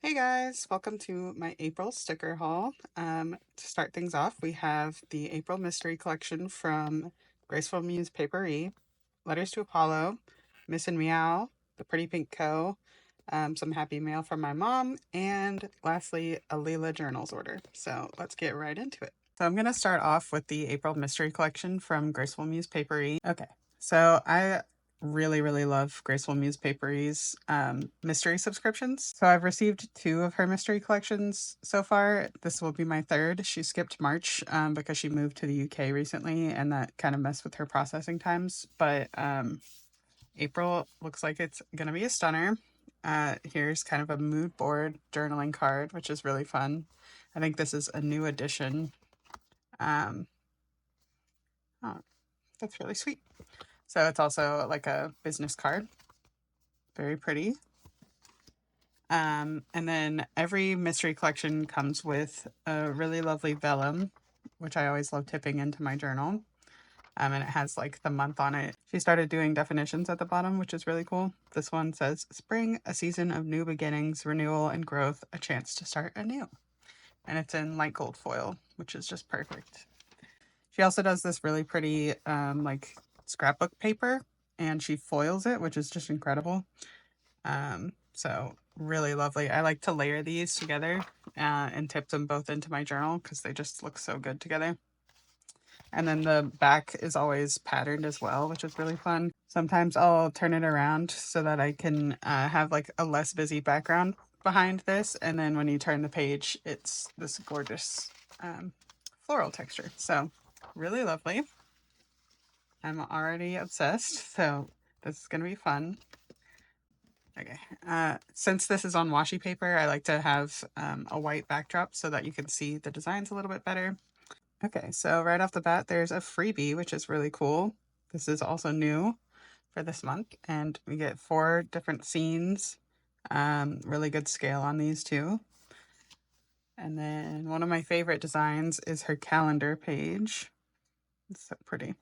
Hey guys, welcome to my April sticker haul. To start things off, we have the April Mystery Collection from Graceful Muse Paperie, Letters to Apollo, Miss and Meow, The Pretty Pink Co., some happy mail from my mom, and lastly, a Leela Journals order. So let's get right into it. So I'm going to start off with the April Mystery Collection from Graceful Muse Paperie. Okay, so I really love Graceful Muse Paperie's mystery subscriptions. So I've received 2 of her mystery collections so far. This will be my 3rd. She skipped March because she moved to the UK recently, and that kind of messed with her processing times. But April looks like it's gonna be a stunner. Here's kind of a mood board journaling card, which is really fun. I think this is a new addition. Um, oh, that's really sweet. So it's also like a business card. Very pretty. And then every mystery collection comes with a really lovely vellum, which I always love tipping into my journal. And it has like the month on it. She started doing definitions at the bottom, which is really cool. This one says, "Spring, a season of new beginnings, renewal, and growth, a chance to start anew." And it's in light gold foil, which is just perfect. She also does this really pretty like scrapbook paper, and she foils it, which is just incredible. So really lovely. I like to layer these together and tip them both into my journal because they just look so good together. And then the back is always patterned as well, which is really fun. Sometimes I'll turn it around so that I can have like a less busy background behind this. And then when you turn the page, it's this gorgeous floral texture. So really lovely. I'm already obsessed. So this is going to be fun. Okay, since this is on washi paper, I like to have a white backdrop so that you can see the designs a little bit better. Okay, so right off the bat, there's a freebie, which is really cool. This is also new for this month, and we get 4 different scenes. Really good scale on these too. And then one of my favorite designs is her calendar page. It's so pretty.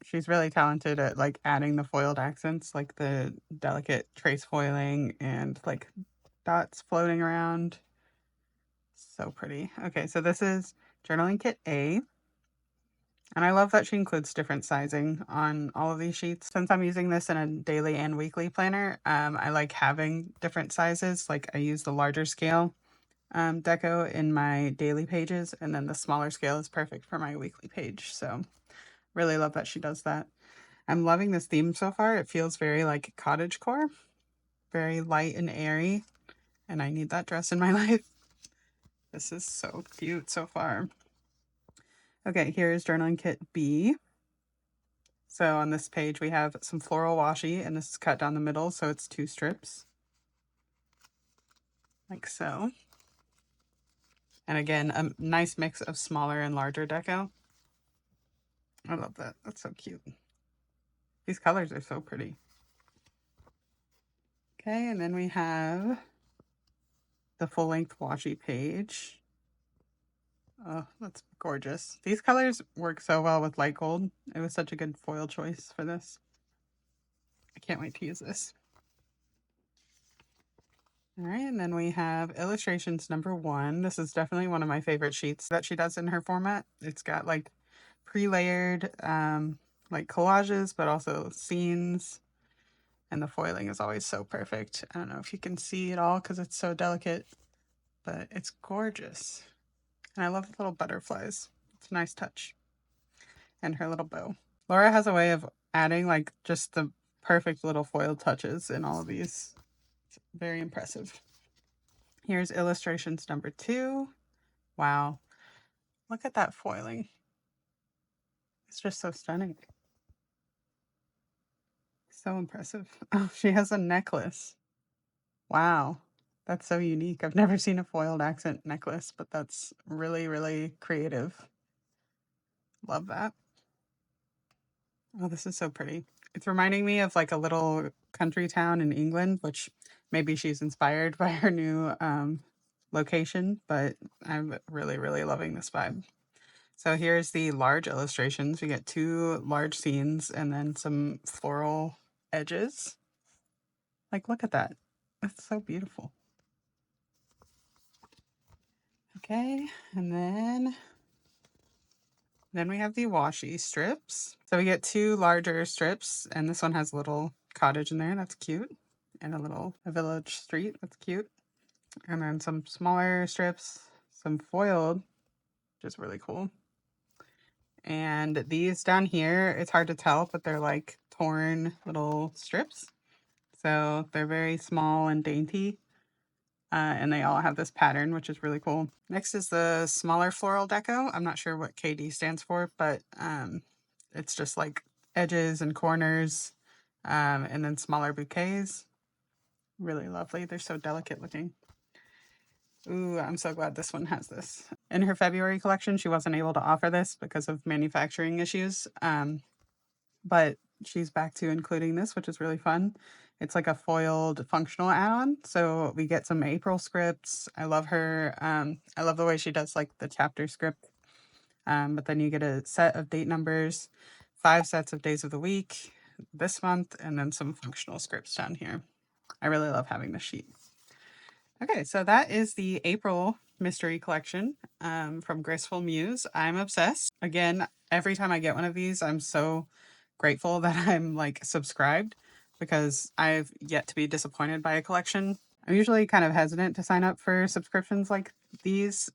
She's really talented at like adding the foiled accents, like the delicate trace foiling and like dots floating around. So pretty. Okay, so this is journaling kit A. And I love that she includes different sizing on all of these sheets. Since I'm using this in a daily and weekly planner, I like having different sizes. Like I use the larger scale deco in my daily pages, and then the smaller scale is perfect for my weekly page. So really love that she does that. I'm loving this theme so far. It feels very like cottagecore, very light and airy, and I need that dress in my life. This is so cute so far. Okay, here's journaling kit B. So on this page we have some floral washi, and this is cut down the middle, so it's 2 strips. Like so. And again, a nice mix of smaller and larger deco. I love that. That's so cute. These colors are so pretty. Okay, and then we have the full-length washi page. Oh, that's gorgeous. These colors work so well with light gold. It was such a good foil choice for this. I can't wait to use this. All right, and then we have illustrations number 1. This is definitely one of my favorite sheets that she does in her format. It's got like pre-layered like collages, but also scenes. And the foiling is always so perfect. I don't know if you can see it all because it's so delicate, but it's gorgeous. And I love the little butterflies. It's a nice touch. And her little bow. Laura has a way of adding like just the perfect little foil touches in all of these. It's very impressive. Here's illustrations number 2. Wow. Look at that foiling. It's just so stunning. So impressive. Oh, she has a necklace. Wow. That's so unique. I've never seen a foiled accent necklace, but that's really creative. Love that. Oh, this is so pretty. It's reminding me of like a little country town in England, which maybe she's inspired by her new location, but I'm really loving this vibe. So here's the large illustrations. We get 2 large scenes and then some floral edges. Like, look at that. That's so beautiful. Okay, and then we have the washi strips. So we get two larger strips, and this one has a little cottage in there. That's cute. And a village street. That's cute. And then some smaller strips, some foiled, which is really cool. And these down here, it's hard to tell, but they're like torn little strips. So they're very small and dainty. And they all have this pattern, which is really cool. Next is the smaller floral deco. I'm not sure what KD stands for, but it's just like edges and corners, and then smaller bouquets. Really lovely. They're so delicate looking. Ooh, I'm so glad this one has this. In her February collection, she wasn't able to offer this because of manufacturing issues, but she's back to including this, which is really fun. It's like a foiled functional add-on, so we get some April scripts. I love her. I love the way she does like the chapter script. But then you get a set of date numbers, 5 sets of days of the week this month, and then some functional scripts down here. I really love having this sheet. Okay, so that is the April mystery collection from Graceful Muse. I'm obsessed. Again, every time I get one of these, I'm so grateful that I'm like subscribed because I've yet to be disappointed by a collection. I'm usually kind of hesitant to sign up for subscriptions like these,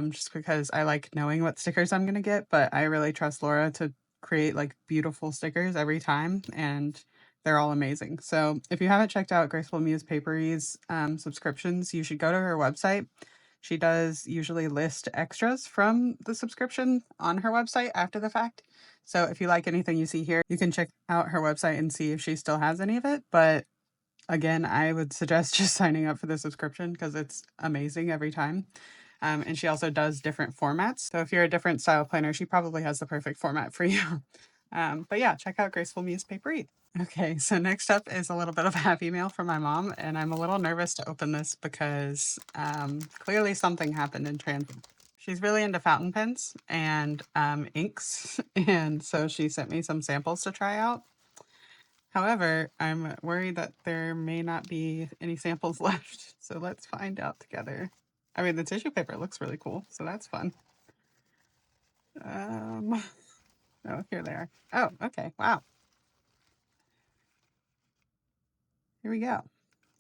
just because I like knowing what stickers I'm going to get, but I really trust Laura to create like beautiful stickers every time, and they're all amazing. So if you haven't checked out Graceful Muse Paperie's subscriptions, you should go to her website. She does usually list extras from the subscription on her website after the fact. So if you like anything you see here, you can check out her website and see if she still has any of it. But again, I would suggest just signing up for the subscription because it's amazing every time. And she also does different formats. So if you're a different style planner, she probably has the perfect format for you. But yeah, check out Graceful Muse Paperie. Okay, so next up is a little bit of a happy mail from my mom, and I'm a little nervous to open this because clearly something happened in transit. She's really into fountain pens and inks, and so she sent me some samples to try out. However, I'm worried that there may not be any samples left, so let's find out together. I mean, the tissue paper looks really cool, so that's fun. Oh, here they are. Oh, okay, wow. Here we go.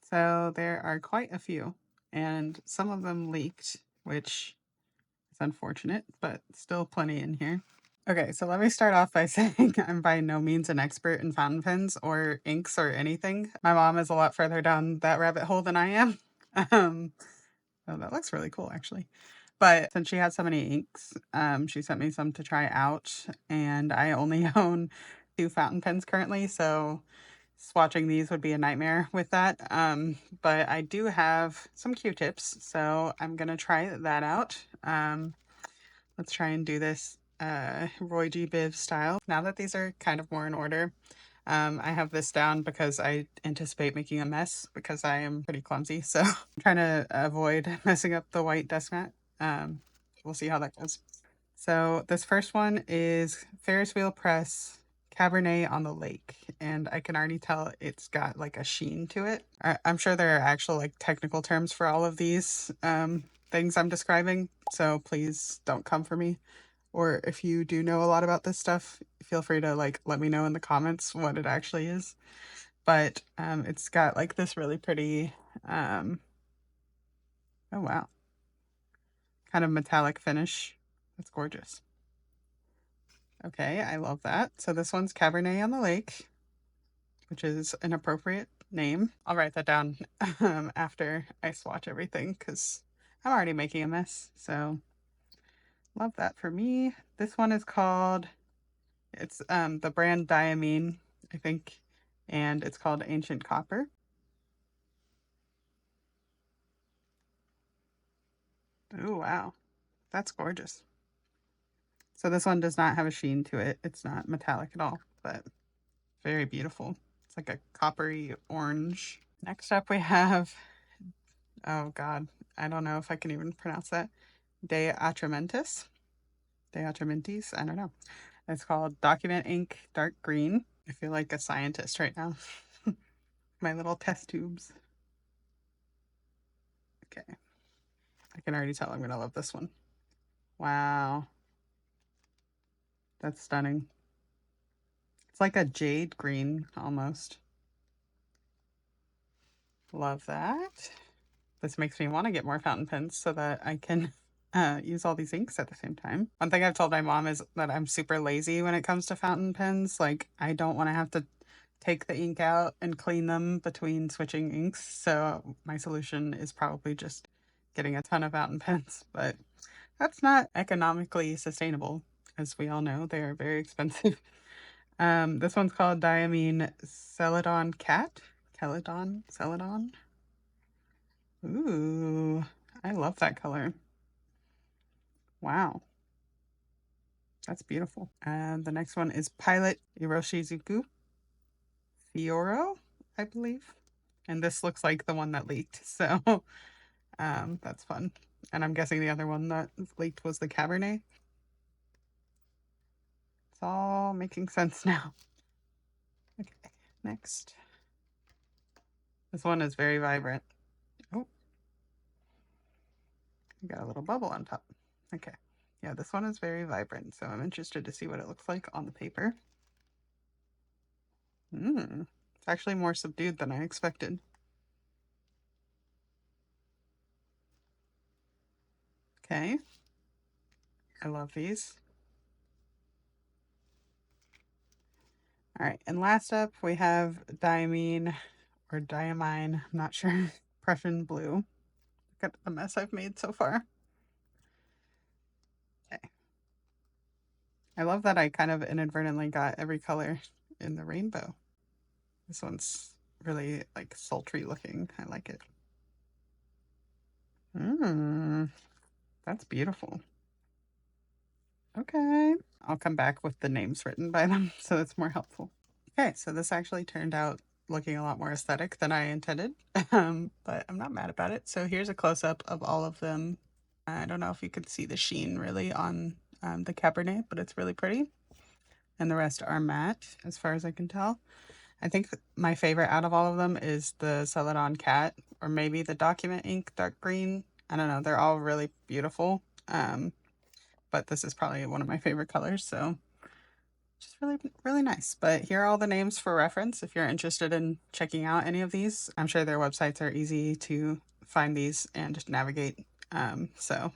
So there are quite a few, and some of them leaked, which is unfortunate, but still plenty in here. Okay, so let me start off by saying I'm by no means an expert in fountain pens or inks or anything. My mom is a lot further down that rabbit hole than I am. Um, oh, that looks really cool, actually. But since she has so many inks, she sent me some to try out, and I only own 2 fountain pens currently, so swatching these would be a nightmare with that. But I do have some Q-tips, so I'm gonna try that out. Let's try and do this Roy G. Biv style. Now that these are kind of more in order, I have this down because I anticipate making a mess because I am pretty clumsy. So I'm trying to avoid messing up the white desk mat. We'll see how that goes. So this first one is Ferris Wheel Press Cabernet on the Lake. And I can already tell it's got like a sheen to it. I'm sure there are actual like technical terms for all of these things I'm describing. So please don't come for me. Or if you do know a lot about this stuff, feel free to like let me know in the comments what it actually is. But it's got like this really pretty, oh wow, kind of metallic finish. That's gorgeous. Okay, I love that. So this one's Cabernet on the Lake, which is an appropriate name. I'll write that down after I swatch everything because I'm already making a mess. So love that for me. This one is called, it's the brand Diamine, I think, and it's called Ancient Copper. Oh, wow. That's gorgeous. So this one does not have a sheen to it. It's not metallic at all, but very beautiful. It's like a coppery orange. Next up we have, oh God, I don't know if I can even pronounce that. De Atramentis. De Atramentis, I don't know. It's called Document Ink Dark Green. I feel like a scientist right now. My little test tubes. Okay. I can already tell I'm gonna love this one. Wow. That's stunning. It's like a jade green almost. Love that. This makes me want to get more fountain pens so that I can use all these inks at the same time. One thing I've told my mom is that I'm super lazy when it comes to fountain pens. Like, I don't want to have to take the ink out and clean them between switching inks. So my solution is probably just getting a ton of fountain pens, but that's not economically sustainable. As we all know, they are very expensive. This one's called Diamine Celadon Cat. Celadon. Ooh, I love that color. Wow, that's beautiful. And the next one is Pilot Iroshizuku Fioro, I believe. And this looks like the one that leaked, so that's fun. And I'm guessing the other one that leaked was the Cabernet. It's all making sense now. Okay, next. This one is very vibrant. Oh, got a little bubble on top. Okay. Yeah, this one is very vibrant, so I'm interested to see what it looks like on the paper. It's actually more subdued than I expected. Okay. I love these. All right, and last up we have Diamine or Diamine, I'm not sure, Prussian Blue. Look at the mess I've made so far. Okay. I love that I kind of inadvertently got every color in the rainbow. This one's really like sultry looking. I like it. That's beautiful. Okay. I'll come back with the names written by them so it's more helpful. Okay, so this actually turned out looking a lot more aesthetic than I intended, but I'm not mad about it. So here's a close-up of all of them. I don't know if you could see the sheen really on the Cabernet, but it's really pretty. And the rest are matte, as far as I can tell. I think my favorite out of all of them is the Celadon Cat, or maybe the Document Ink Dark Green. I don't know, they're all really beautiful, but this is probably one of my favorite colors, so just really, really nice. But here are all the names for reference if you're interested in checking out any of these. I'm sure their websites are easy to find these and just navigate. So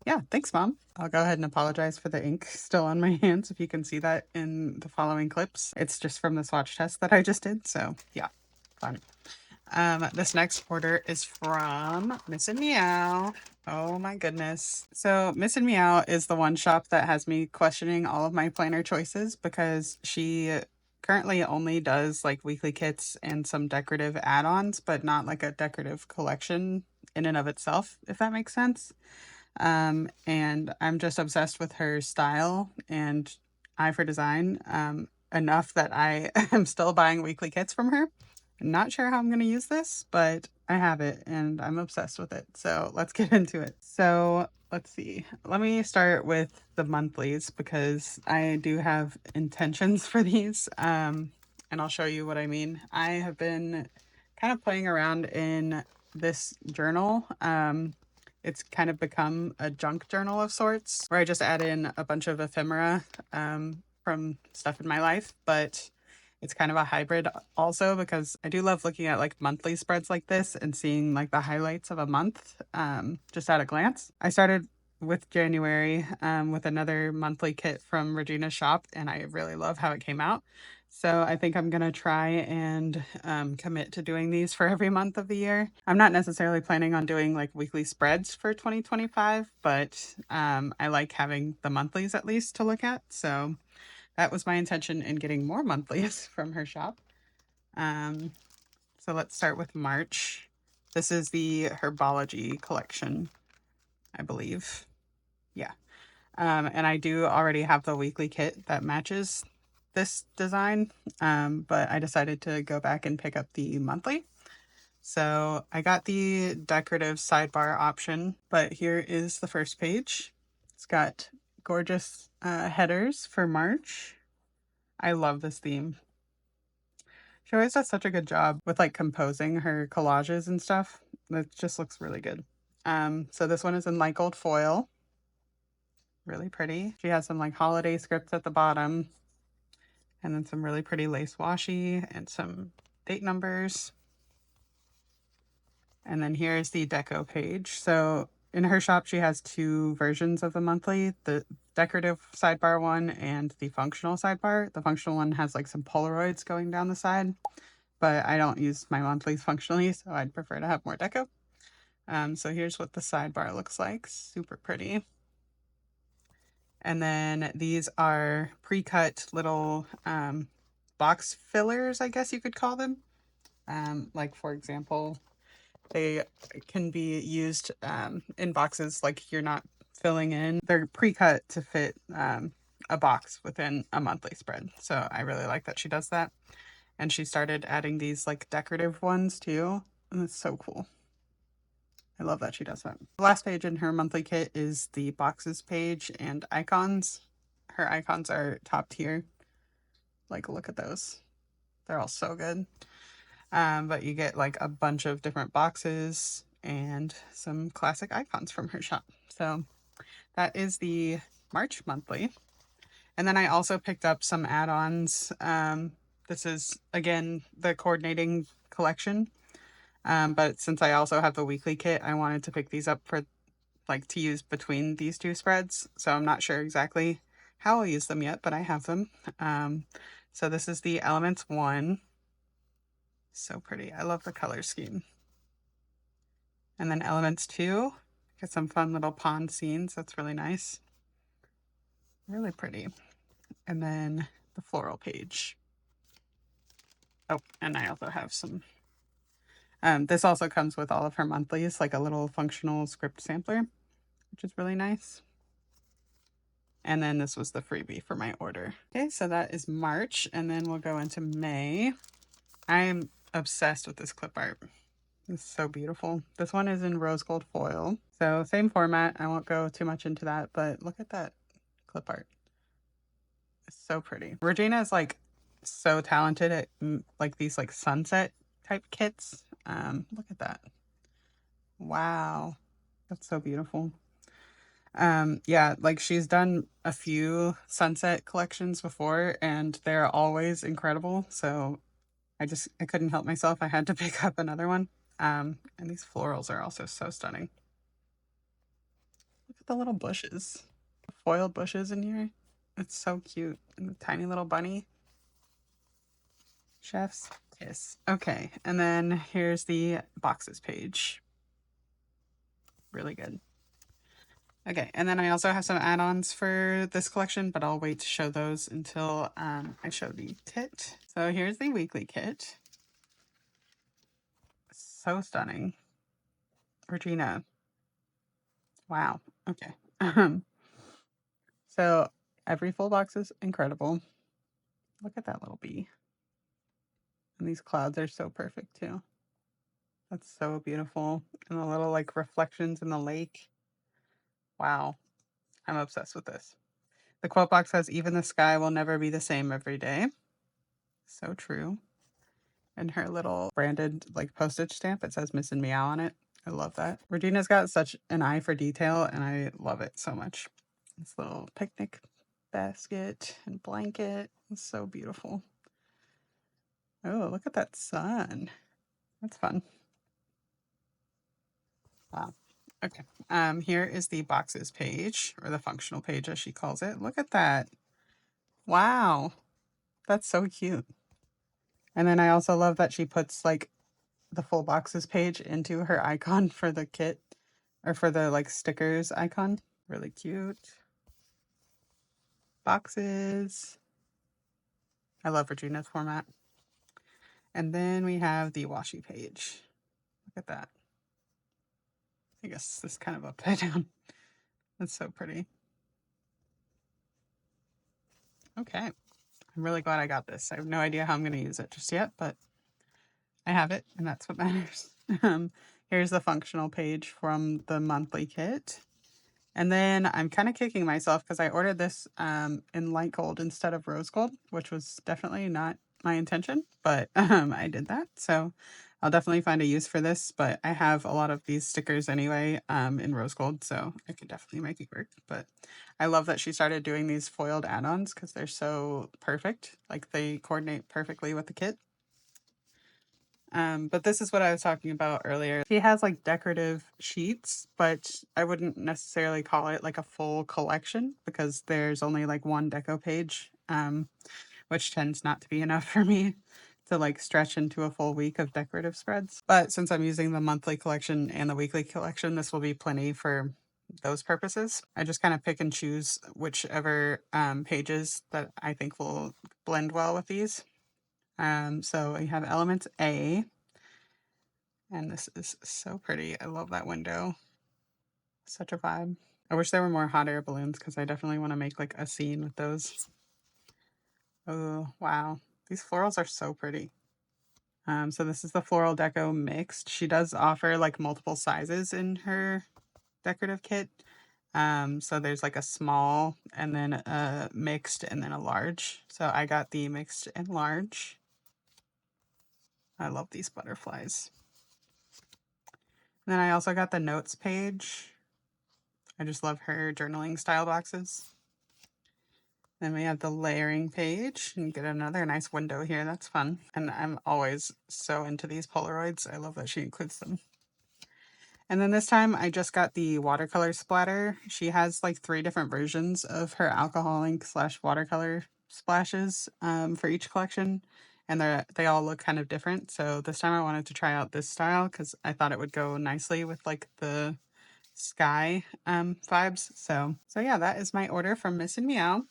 yeah, thanks, Mom. I'll go ahead and apologize for the ink still on my hands if you can see that in the following clips. It's just from the swatch test that I just did, so yeah, fun. This next order is from Miss and Meow. Oh my goodness. So Miss and Meow is the one shop that has me questioning all of my planner choices because she currently only does like weekly kits and some decorative add-ons, but not like a decorative collection in and of itself, if that makes sense. And I'm just obsessed with her style and eye for design, enough that I am still buying weekly kits from her. I'm not sure how I'm going to use this, but I have it and I'm obsessed with it. So let's get into it. So let's see. Let me start with the monthlies because I do have intentions for these. And I'll show you what I mean. I have been kind of playing around in this journal. It's kind of become a junk journal of sorts where I just add in a bunch of ephemera from stuff in my life, but it's kind of a hybrid also because I do love looking at like monthly spreads like this and seeing like the highlights of a month just at a glance. I started with January with another monthly kit from Regina's shop, and I really love how it came out. So I think I'm going to try and commit to doing these for every month of the year. I'm not necessarily planning on doing like weekly spreads for 2025, but I like having the monthlies at least to look at. So that was my intention in getting more monthlies from her shop. So let's start with March. This is the Herbology collection, I believe. Yeah. And I do already have the weekly kit that matches this design, but I decided to go back and pick up the monthly. So I got the decorative sidebar option, but here is the first page. It's got gorgeous headers for March. I love this theme. She always does such a good job with like composing her collages and stuff. It just looks really good. So this one is in light gold foil. Really pretty. She has some like holiday scripts at the bottom, and then some really pretty lace washi and some date numbers. And then here's the deco page. So in her shop, she has two versions of the monthly, the decorative sidebar one and the functional sidebar. The functional one has like some Polaroids going down the side, but I don't use my monthlies functionally, so I'd prefer to have more deco. So here's what the sidebar looks like. Super pretty. And then these are pre-cut little box fillers, I guess you could call them. Like for example, they can be used in boxes like you're not filling in. They're pre-cut to fit a box within a monthly spread. So I really like that she does that. And she started adding these like decorative ones too. And it's so cool. I love that she does that. The last page in her monthly kit is the boxes page and icons. Her icons are top tier. Like, look at those. They're all so good. But you get like a bunch of different boxes and some classic icons from her shop. So that is the March monthly. And then I also picked up some add-ons. This is, again, the coordinating collection. But since I also have the weekly kit, I wanted to pick these up for like to use between these two spreads. So I'm not sure exactly how I'll use them yet, but I have them. So this is the Elements 1. So pretty. I love the color scheme. And then Elements 2. Get some fun little pond scenes. That's really nice. Really pretty. And then the floral page. Oh, and I also have some. This also comes with all of her monthlies, like a little functional script sampler, which is really nice. And then this was the freebie for my order. Okay, so that is March, and then we'll go into May. I am obsessed with this clip art. It's so beautiful. This one is in rose gold foil. So same format. I won't go too much into that, but look at that clip art. It's so pretty. Regina is like so talented at like these like sunset type kits. Look at that. Wow. That's so beautiful. Yeah, like she's done a few sunset collections before and they're always incredible. So I couldn't help myself. I had to pick up another one. And these florals are also so stunning. Look at the little bushes, the foiled bushes in here. It's so cute. And the tiny little bunny. Chef's kiss. Okay, and then here's the boxes page. Really good. Okay, and then I also have some add-ons for this collection, but I'll wait to show those until I show the kit. So here's the weekly kit. So stunning. Regina. Wow. Okay. So every full box is incredible. Look at that little bee. And these clouds are so perfect too. That's so beautiful. And the little like reflections in the lake. Wow. I'm obsessed with this. The quote box says, even the sky will never be the same every day. So true. And her little branded like postage stamp, it says Miss and Meow on it. I love that. Regina's got such an eye for detail and I love it so much. This little picnic basket and blanket is so beautiful. Oh, look at that sun. That's fun. Wow. Okay. Here is the boxes page, or the functional page as she calls it. Look at that. Wow. That's so cute. And then I also love that she puts like the full boxes page into her icon for the kit, or for the like stickers icon. Really cute. Boxes. I love Regina's format. And then we have the washi page. Look at that. I guess this is kind of upside down. That's so pretty. Okay. I'm really glad I got this. I have no idea how I'm going to use it just yet, but I have it, and that's what matters. Here's the functional page from the monthly kit. And then I'm kind of kicking myself because I ordered this in light gold instead of rose gold, which was definitely not my intention, but I did that. So I'll definitely find a use for this, but I have a lot of these stickers anyway in rose gold, so I could definitely make it work. But I love that she started doing these foiled add-ons because they're so perfect. Like they coordinate perfectly with the kit. But this is what I was talking about earlier. She has like decorative sheets, but I wouldn't necessarily call it like a full collection because there's only like one deco page, which tends not to be enough for me to like stretch into a full week of decorative spreads. But since I'm using the monthly collection and the weekly collection, this will be plenty for those purposes. I just kind of pick and choose whichever pages that I think will blend well with these. So we have Elements A, and this is so pretty. I love that window. Such a vibe. I wish there were more hot air balloons because I definitely want to make like a scene with those. Oh, wow. These florals are so pretty. So this is the Floral Deco Mixed. She does offer like multiple sizes in her decorative kit. So there's like a small and then a mixed and then a large. So I got the mixed and large. I love these butterflies. And then I also got the notes page. I just love her journaling style boxes. Then we have the layering page, and you get another nice window here. That's fun. And I'm always so into these Polaroids. I love that she includes them. And then this time I just got the watercolor splatter. She has like 3 different versions of her alcohol ink / watercolor splashes for each collection. And they all look kind of different. So this time I wanted to try out this style because I thought it would go nicely with like the sky vibes. So yeah, that is my order from Miss and Meow.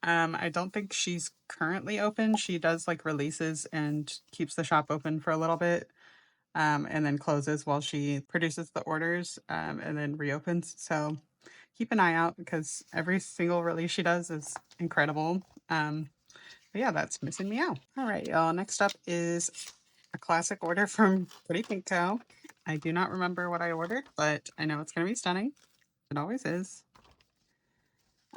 I don't think she's currently open. She does like releases and keeps the shop open for a little bit, and then closes while she produces the orders, and then reopens. So keep an eye out because every single release she does is incredible. But yeah, that's Miss and Meow. All right, y'all. Next up is a classic order from Pretty Pink Co. I do not remember what I ordered, but I know it's going to be stunning. It always is.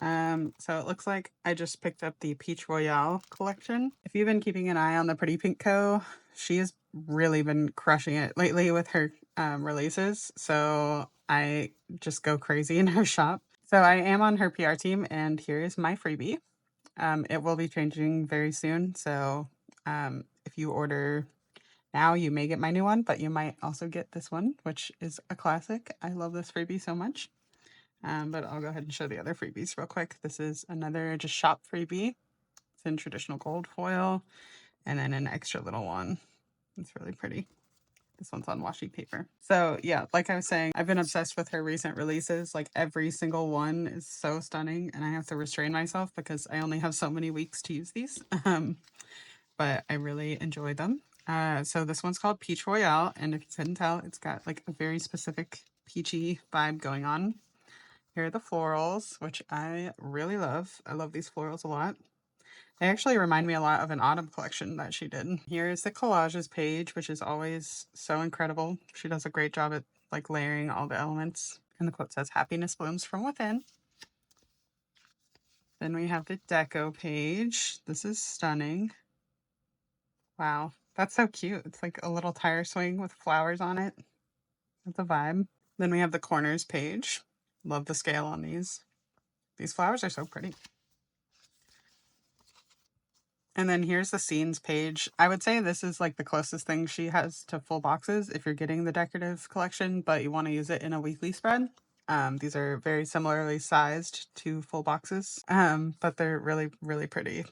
So it looks like I just picked up the Peach Royale collection. If you've been keeping an eye on the Pretty Pink Co., she has really been crushing it lately with her releases. So I just go crazy in her shop. So I am on her PR team, and here is my freebie. It will be changing very soon. So if you order now, you may get my new one, but you might also get this one, which is a classic. I love this freebie so much. But I'll go ahead and show the other freebies real quick. This is another just shop freebie. It's in traditional gold foil, and then an extra little one. It's really pretty. This one's on washi paper. So yeah, like I was saying, I've been obsessed with her recent releases. Like every single one is so stunning, and I have to restrain myself because I only have so many weeks to use these. But I really enjoy them. So this one's called Peach Royale, and if you couldn't tell, it's got like a very specific peachy vibe going on. Here are the florals, which I really love. I love these florals a lot. They actually remind me a lot of an autumn collection that she did. Here is the collages page, which is always so incredible. She does a great job at like layering all the elements. And the quote says, "Happiness blooms from within." Then we have the deco page. This is stunning. Wow, that's so cute. It's like a little tire swing with flowers on it. That's a vibe. Then we have the corners page. Love the scale on these. These flowers are so pretty. And then here's the scenes page. I would say this is like the closest thing she has to full boxes if you're getting the decorative collection, but you want to use it in a weekly spread. These are very similarly sized to full boxes, but they're really, really pretty.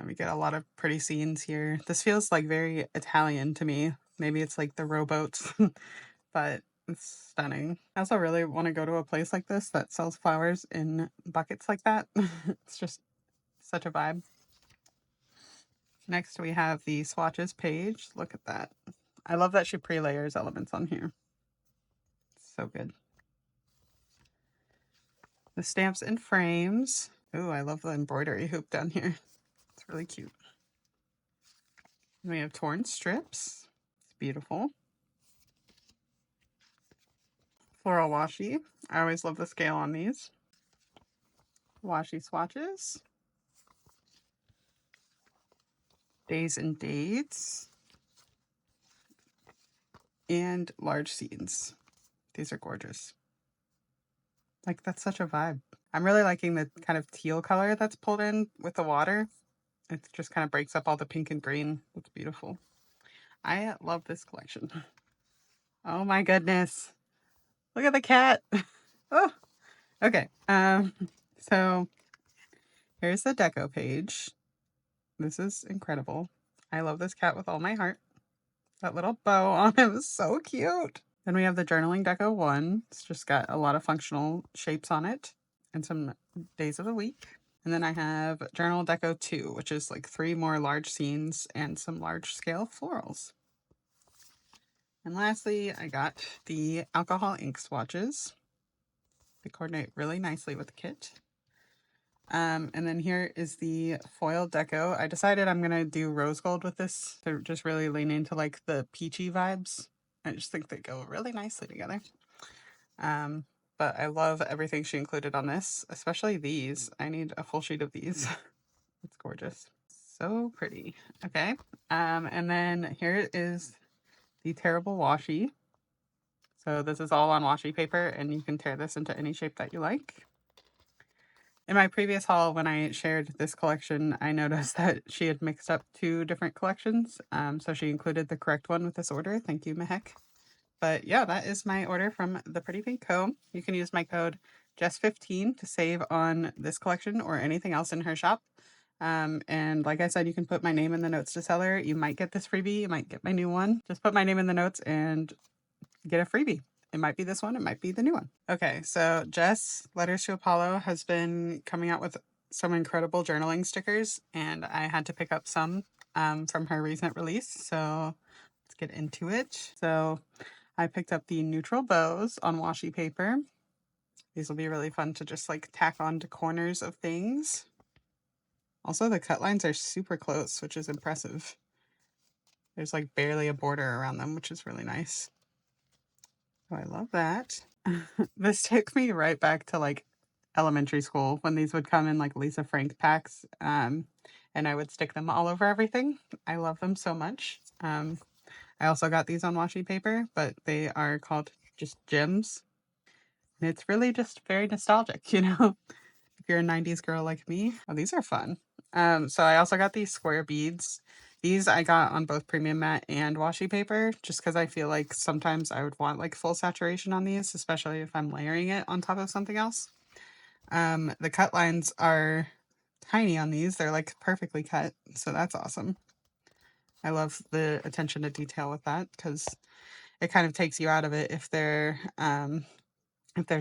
You get a lot of pretty scenes here. This feels like very Italian to me. Maybe it's like the rowboats, but it's stunning. I also really want to go to a place like this that sells flowers in buckets like that. It's just such a vibe. Next, we have the swatches page. Look at that. I love that she pre-layers elements on here. So good. The stamps and frames. Ooh, I love the embroidery hoop down here. It's really cute. And we have torn strips. It's beautiful. Floral washi. I always love the scale on these. Washi swatches. Days and dates. and large scenes. These are gorgeous. Like, that's such a vibe. I'm really liking the kind of teal color that's pulled in with the water. It just kind of breaks up all the pink and green. It's beautiful. I love this collection. Oh my goodness. Look at the cat. Oh, okay. So here's the deco page. This is incredible. I love this cat with all my heart. That little bow on him is so cute. Then we have the journaling deco 1. It's just got a lot of functional shapes on it and some days of the week. And then I have journal deco 2, which is like 3 more large scenes and some large scale florals. And lastly, I got the alcohol ink swatches. They coordinate really nicely with the kit. And then here is the foil deco. I decided I'm gonna do rose gold with this to just really lean into like the peachy vibes. I just think they go really nicely together. But I love everything she included on this, especially these. I need a full sheet of these. It's gorgeous. So pretty. Okay. And then here is the terrible washi. So this is all on washi paper, and you can tear this into any shape that you like. In my previous haul, when I shared this collection, I noticed that she had mixed up 2 different collections. So she included the correct one with this order. Thank you, Mehek. But yeah, that is my order from the Pretty Pink Co. You can use my code JESS15 to save on this collection or anything else in her shop. And like I said, you can put my name in the notes to seller. You might get this freebie. You might get my new one. Just put my name in the notes and get a freebie. It might be this one. It might be the new one. Okay, so Jess, Letters to Apollo, has been coming out with some incredible journaling stickers, and I had to pick up some from her recent release. So let's get into it. So I picked up the neutral bows on washi paper. These will be really fun to just like tack on to corners of things. Also, the cut lines are super close, which is impressive. There's like barely a border around them, which is really nice. Oh, I love that. This took me right back to like elementary school when these would come in like Lisa Frank packs, and I would stick them all over everything. I love them so much. I also got these on washi paper, but they are called just gems. And it's really just very nostalgic, you know, if you're a 90s girl like me. Oh, these are fun. So I also got these square beads. These I got on both premium matte and washi paper, just because I feel like sometimes I would want like full saturation on these, especially if I'm layering it on top of something else. The cut lines are tiny on these. They're like perfectly cut, so that's awesome. I love the attention to detail with that because it kind of takes you out of it if there's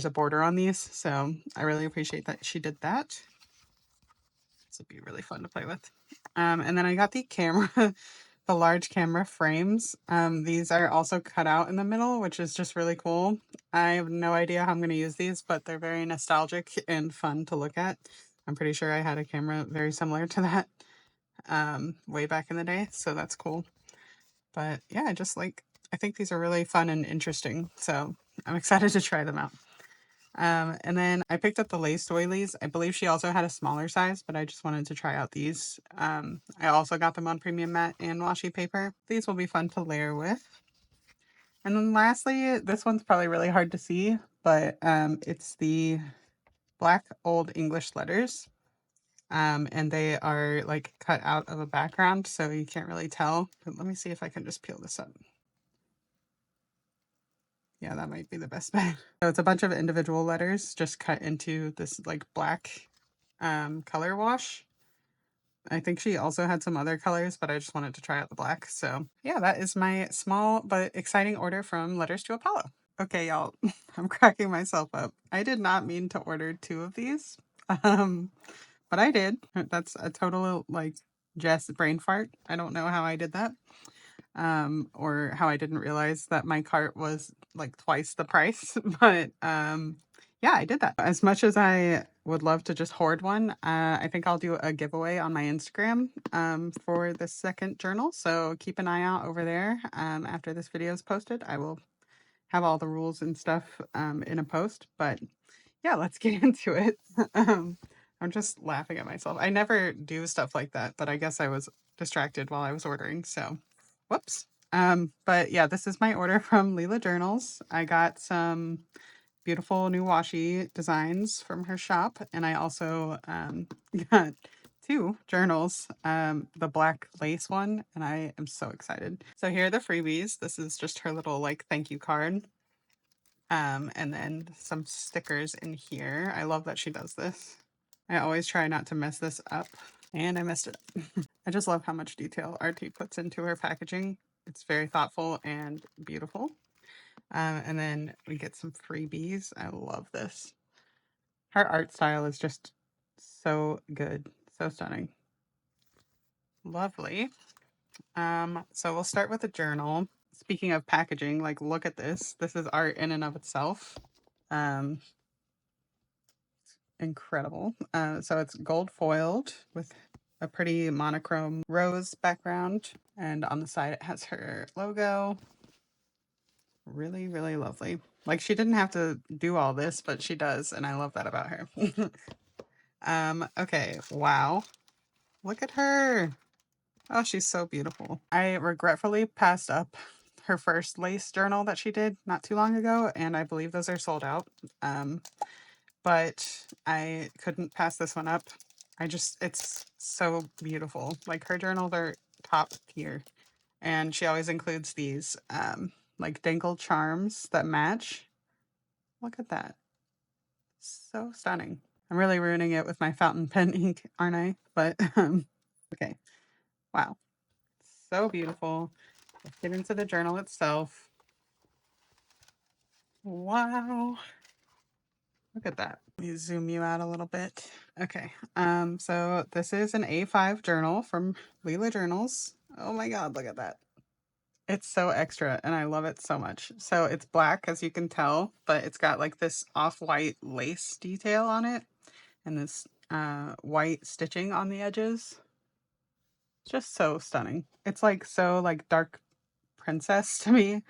a border on these. So I really appreciate that she did that. This would be really fun to play with. And then I got the camera, the large camera frames. These are also cut out in the middle, which is just really cool. I have no idea how I'm going to use these, but they're very nostalgic and fun to look at. I'm pretty sure I had a camera very similar to that way back in the day, so that's cool. But yeah, I think these are really fun and interesting, so I'm excited to try them out. And then I picked up the lace doilies. I believe she also had a smaller size, but I just wanted to try out these. I also got them on premium matte and washi paper. These will be fun to layer with. And then lastly, this one's probably really hard to see, but it's the black old English letters. And they are like cut out of a background, so you can't really tell. But let me see if I can just peel this up. Yeah, that might be the best bet. So it's a bunch of individual letters just cut into this like black color wash. I think she also had some other colors, but I just wanted to try out the black. So yeah, that is my small but exciting order from Letters to Apollo. Okay, y'all, I'm cracking myself up. I did not mean to order 2 of these, but I did. That's a total like Jess brain fart. I don't know how I did that. Or how I didn't realize that my cart was like twice the price. But yeah, I did that. As much as I would love to just hoard one, I think I'll do a giveaway on my Instagram for the second journal. So keep an eye out over there. After this video is posted, I will have all the rules and stuff in a post. But yeah, let's get into it. I'm just laughing at myself. I never do stuff like that, but I guess I was distracted while I was ordering. So whoops. But yeah, this is my order from Leela Journals. I got some beautiful new washi designs from her shop, and I also got two journals, the black lace one, and I am so excited. So here are the freebies. This is just her little like thank you card. And then some stickers in here. I love that she does this. I always try not to mess this up, and I messed it up. I just love how much detail RT puts into her packaging. It's very thoughtful and beautiful. And then we get some freebies. I love this. Her art style is just so good, so stunning. Lovely. So we'll start with a journal. Speaking of packaging, like look at this. This is art in and of itself. Um, Incredible. So it's gold foiled with a pretty monochrome rose background, and on the side it has her logo. Really, really lovely. Like she didn't have to do all this, but she does, and I love that about her. Okay, wow. Look at her. Oh, she's so beautiful. I regretfully passed up her first lace journal that she did not too long ago, and I believe those are sold out. But I couldn't pass this one up. It's so beautiful. Like her journals are top tier. And she always includes these like dangle charms that match. Look at that. So stunning. I'm really ruining it with my fountain pen ink, aren't I? But okay. Wow. So beautiful. Let's get into the journal itself. Wow. Look at that. Let me zoom you out a little bit. Okay. So this is an A5 journal from Leela Journals. Oh my god, look at that. It's so extra and I love it so much. So it's black as you can tell, but it's got like this off-white lace detail on it and this white stitching on the edges. Just so stunning. It's like so like dark princess to me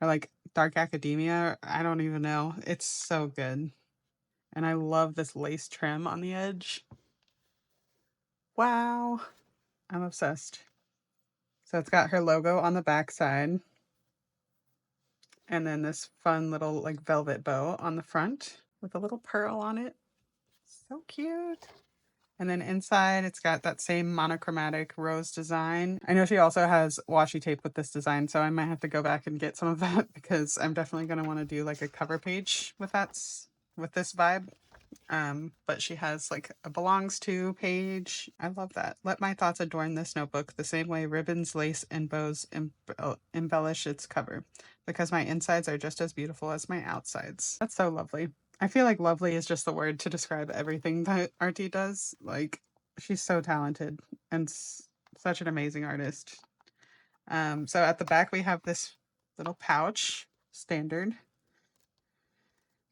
or like dark academia. I don't even know. It's so good. And I love this lace trim on the edge. Wow. I'm obsessed. So it's got her logo on the back side. And then this fun little like velvet bow on the front with a little pearl on it. So cute. And then inside it's got that same monochromatic rose design. I know she also has washi tape with this design, so I might have to go back and get some of that because I'm definitely going to want to do like a cover page with with this vibe. But she has like a belongs to page. I love that. Let my thoughts adorn this notebook the same way ribbons, lace, and bows embellish its cover, because my insides are just as beautiful as my outsides. That's so lovely. I feel like lovely is just the word to describe everything that Artie does. Like, she's so talented and such an amazing artist. So at the back, we have this little pouch, standard.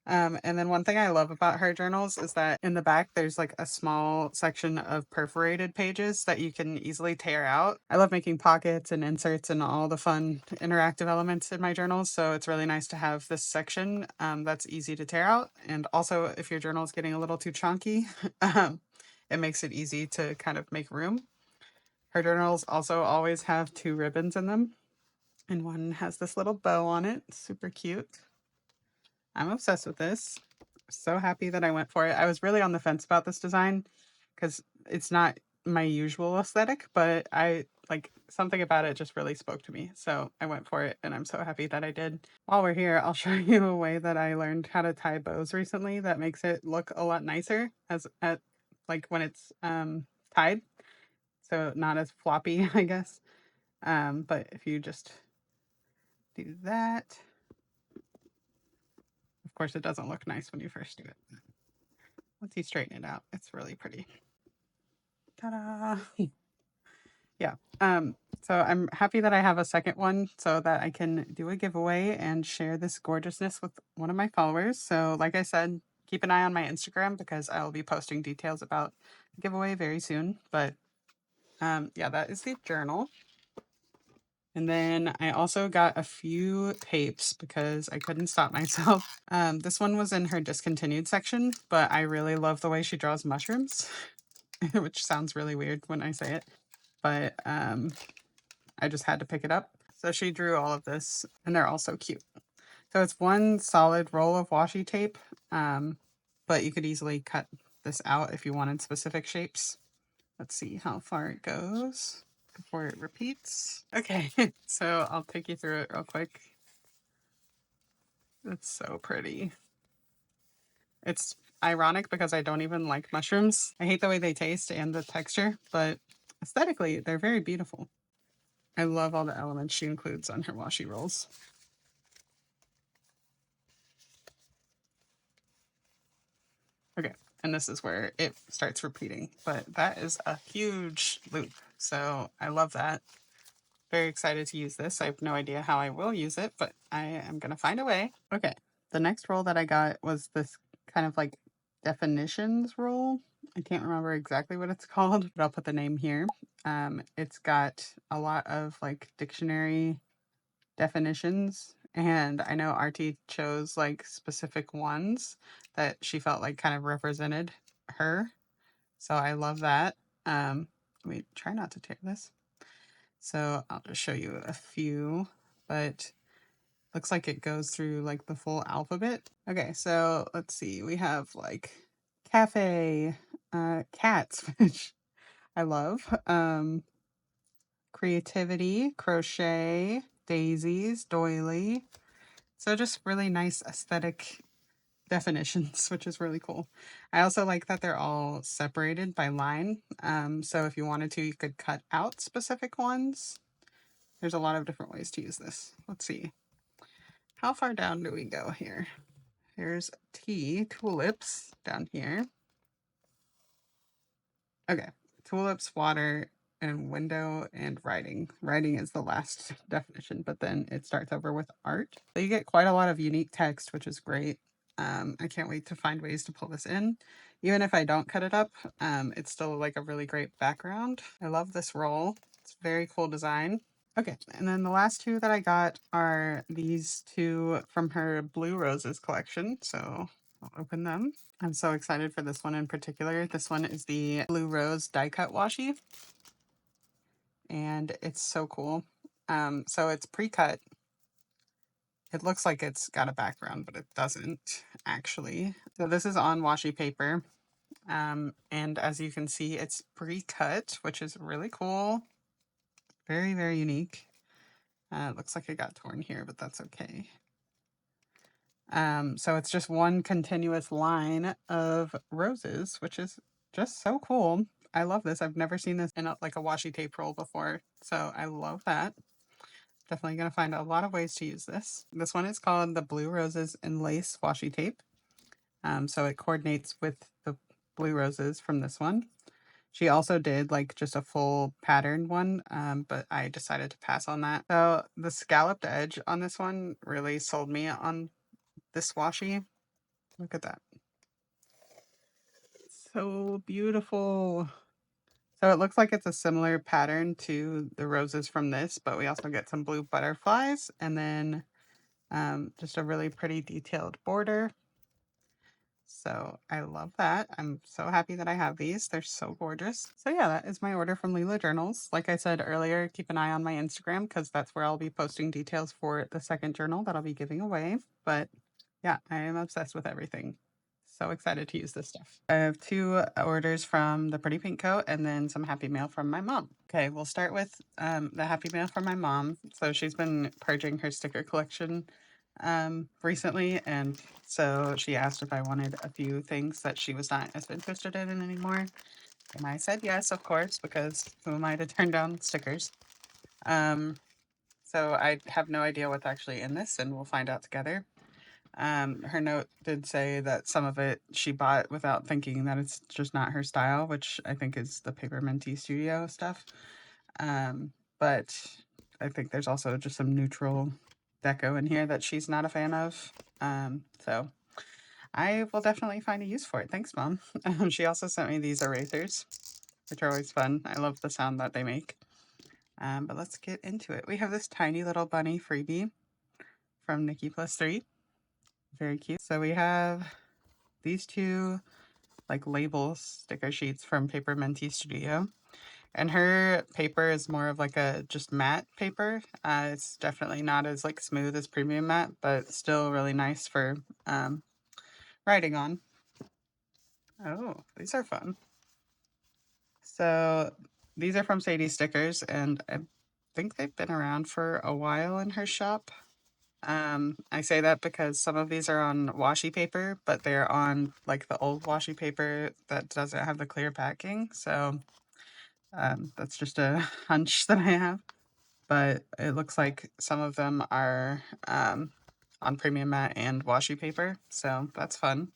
And then one thing I love about her journals is that in the back, there's like a small section of perforated pages that you can easily tear out. I love making pockets and inserts and all the fun interactive elements in my journals. So it's really nice to have this section that's easy to tear out. And also, if your journal is getting a little too chunky, it makes it easy to kind of make room. Her journals also always have two ribbons in them. And one has this little bow on it. Super cute. I'm obsessed with this. So happy that I went for it. I was really on the fence about this design because it's not my usual aesthetic, but I like something about it just really spoke to me. So I went for it and I'm so happy that I did. While we're here, I'll show you a way that I learned how to tie bows recently that makes it look a lot nicer as at like when it's tied. So not as floppy, I guess. But if you just do that, of course, it doesn't look nice when you first do it. Once you straighten it out, it's really pretty. Ta-da! Yeah. So I'm happy that I have a second one so that I can do a giveaway and share this gorgeousness with one of my followers. So like I said, keep an eye on my Instagram because I will be posting details about the giveaway very soon. But yeah, that is the journal. And then I also got a few tapes because I couldn't stop myself. This one was in her discontinued section, but I really love the way she draws mushrooms, which sounds really weird when I say it. But I just had to pick it up. So she drew all of this, and they're all so cute. So it's one solid roll of washi tape, but you could easily cut this out if you wanted specific shapes. Let's see how far it goes before it repeats. Okay, so I'll take you through it real quick. It's so pretty. It's ironic because I don't even like mushrooms. I hate the way they taste and the texture, but aesthetically, they're very beautiful. I love all the elements she includes on her washi rolls. Okay, and this is where it starts repeating, but that is a huge loop. So I love that. Very excited to use this. I have no idea how I will use it, but I am going to find a way. Okay, the next roll that I got was this kind of like definitions roll. I can't remember exactly what it's called, but I'll put the name here. It's got a lot of like dictionary definitions, and I know RT chose like specific ones that she felt like kind of represented her. So I love that. Wait, try not to tear this. So I'll just show you a few, but looks like it goes through like the full alphabet. Okay, so let's see. We have like cafe, cats, which I love. Creativity, crochet, daisies, doily. So just really nice aesthetic definitions, which is really cool. I also like that they're all separated by line. So if you wanted to, you could cut out specific ones. There's a lot of different ways to use this. Let's see. How far down do we go here? Here's T, tulips, down here. Okay, tulips, water, and window, and writing. Writing is the last definition, but then it starts over with art. So you get quite a lot of unique text, which is great. I can't wait to find ways to pull this in. Even if I don't cut it up, it's still like a really great background. I love this roll. It's a very cool design. Okay, and then the last two that I got are these two from her Blue Roses collection. So I'll open them. I'm so excited for this one in particular. This one is the Blue Rose die cut washi, and it's so cool. So it's pre-cut. It looks like it's got a background, but it doesn't actually. So this is on washi paper. And as you can see, it's pre-cut, which is really cool. Very, very unique. It looks like it got torn here, but that's okay. So it's just one continuous line of roses, which is just so cool. I love this. I've never seen this in like a washi tape roll before, so I love that. Definitely going to find a lot of ways to use this. This one is called the Blue Roses and Lace Washi Tape. So it coordinates with the blue roses from this one. She also did like just a full pattern one, but I decided to pass on that. So the scalloped edge on this one really sold me on this washi. Look at that. So beautiful. So it looks like it's a similar pattern to the roses from this, but we also get some blue butterflies and then just a really pretty detailed border. So I love that. I'm so happy that I have these. They're so gorgeous. So yeah, that is my order from Leela Journals. Like I said earlier, keep an eye on my Instagram because that's where I'll be posting details for the second journal that I'll be giving away. But yeah, I am obsessed with everything. So excited to use this stuff. I have two orders from the Pretty Pink Co. and then some happy mail from my mom. Okay, we'll start with the happy mail from my mom. So she's been purging her sticker collection recently, and so she asked if I wanted a few things that she was not as interested in anymore. And I said yes, of course, because who am I to turn down stickers? So I have no idea what's actually in this, and we'll find out together. Her note did say that some of it she bought without thinking that it's just not her style, which I think is the Paper Minty Studio stuff. But I think there's also just some neutral deco in here that she's not a fan of. So I will definitely find a use for it. Thanks, Mom. She also sent me these erasers, which are always fun. I love the sound that they make. But let's get into it. We have this tiny little bunny freebie from Nikki Plus 3. Very cute. So we have these two like label sticker sheets from Paper Minty Studio. And her paper is more of like a just matte paper. It's definitely not as like smooth as premium matte, but still really nice for um, writing on. Oh, these are fun. So these are from Sadie Stickers, and I think they've been around for a while in her shop. I say that because some of these are on washi paper, but they're on like the old washi paper that doesn't have the clear packing. So that's just a hunch that I have. But it looks like some of them are on premium matte and washi paper. So that's fun.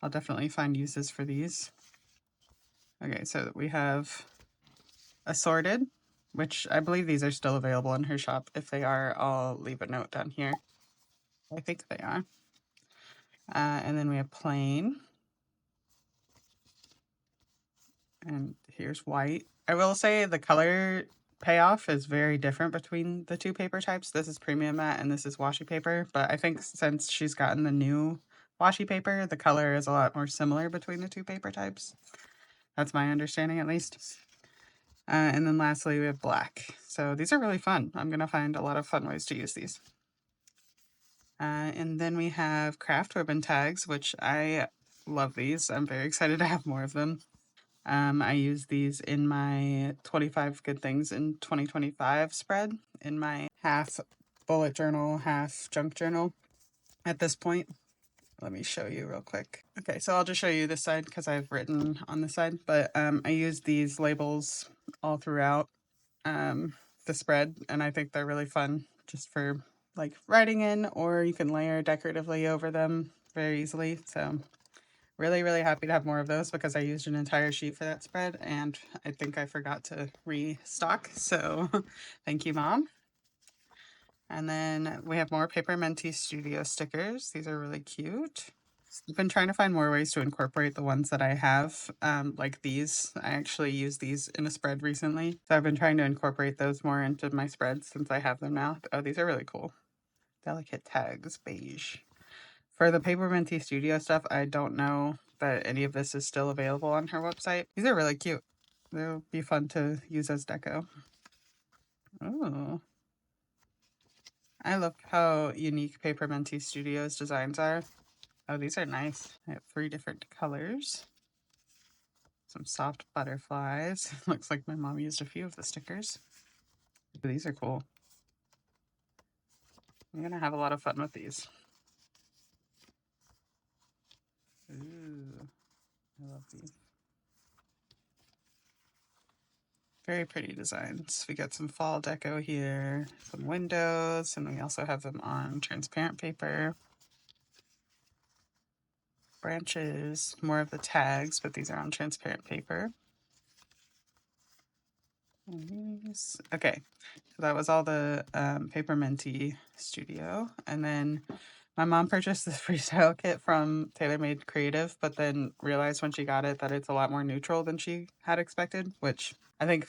I'll definitely find uses for these. Okay, so we have assorted, which I believe these are still available in her shop. If they are, I'll leave a note down here. I think they are. And then we have plain. And here's white. I will say the color payoff is very different between the two paper types. This is premium matte and this is washi paper. But I think since she's gotten the new washi paper, the color is a lot more similar between the two paper types. That's my understanding at least. And then lastly, we have black. So these are really fun. I'm going to find a lot of fun ways to use these. And then we have craft ribbon tags, which I love these. I'm very excited to have more of them. I use these in my 25 good things in 2025 spread in my half bullet journal, half junk journal at this point. Let me show you real quick. Okay, so I'll just show you this side because I've written on the side, but I use these labels all throughout the spread, and I think they're really fun just for like writing in, or you can layer decoratively over them very easily. So really, really happy to have more of those because I used an entire sheet for that spread and I think I forgot to restock. So thank you, Mom. And then we have more Paper Menti Studio stickers. These are really cute. I've been trying to find more ways to incorporate the ones that I have, like these. I actually used these in a spread recently. So I've been trying to incorporate those more into my spreads since I have them now. Oh, these are really cool. Delicate tags, beige. For the Paper Minty Studio stuff, I don't know that any of this is still available on her website. These are really cute. They'll be fun to use as deco. Oh, I love how unique Paper Minty Studios designs are. Oh, these are nice. I have 3 different colors. Some soft butterflies. Looks like my mom used a few of the stickers. These are cool. I'm gonna have a lot of fun with these. Ooh, I love these. Very pretty designs. We got some fall deco here, some windows, and we also have them on transparent paper. Branches, more of the tags, but these are on transparent paper. Okay, so that was all the Paper Minty Studio. And then my mom purchased this freestyle kit from TaylorMade Creative, but then realized when she got it that it's a lot more neutral than she had expected, which I think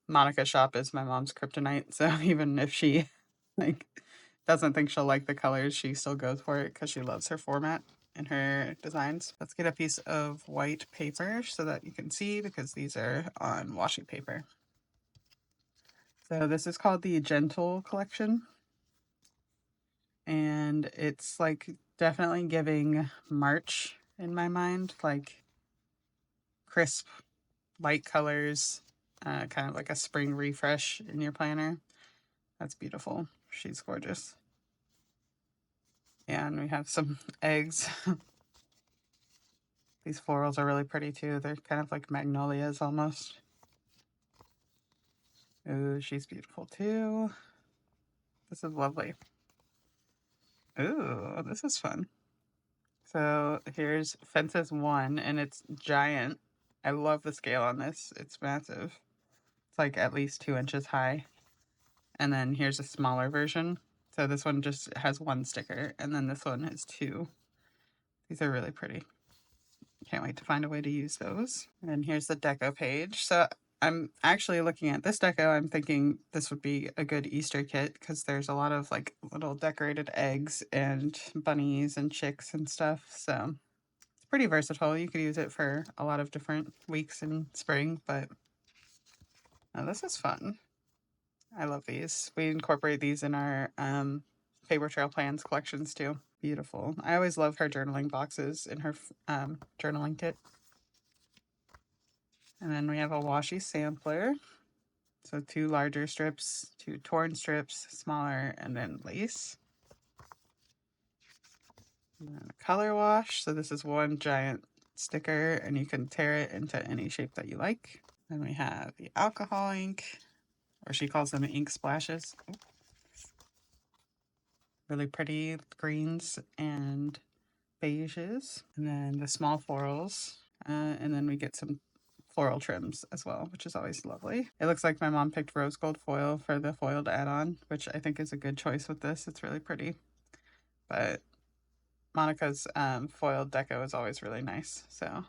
Monica's shop is my mom's kryptonite. So even if she like doesn't think she'll like the colors, she still goes for it because she loves her format and her designs. Let's get a piece of white paper so that you can see because these are on washi paper. So this is called the Gentle collection. And it's like definitely giving March in my mind, like crisp, light colors, kind of like a spring refresh in your planner. That's beautiful. She's gorgeous. And we have some eggs. These florals are really pretty too. They're kind of like magnolias almost. Ooh, she's beautiful too. This is lovely. Ooh, this is fun. So here's Fences 1, and it's giant. I love the scale on this. It's massive. It's like at least 2 inches high. And then here's a smaller version. So this one just has 1 sticker, and then this one has 2. These are really pretty. Can't wait to find a way to use those. And here's the deco page. So I'm actually looking at this deco. I'm thinking this would be a good Easter kit because there's a lot of like little decorated eggs and bunnies and chicks and stuff. So it's pretty versatile. You could use it for a lot of different weeks in spring, but Now this is fun. I love these. We incorporate these in our Paper Trail Plans collections too. Beautiful. I always love her journaling boxes in her journaling kit. And then we have a washi sampler. So 2 larger strips, 2 torn strips, smaller, and then lace. And then a color wash. So this is one giant sticker and you can tear it into any shape that you like. Then we have the alcohol ink, or she calls them ink splashes. Really pretty greens and beiges. And then the small florals. And then we get some floral trims as well, which is always lovely. It looks like my mom picked rose gold foil for the foiled add-on, which I think is a good choice with this. It's really pretty. But Monica's foiled deco is always really nice. So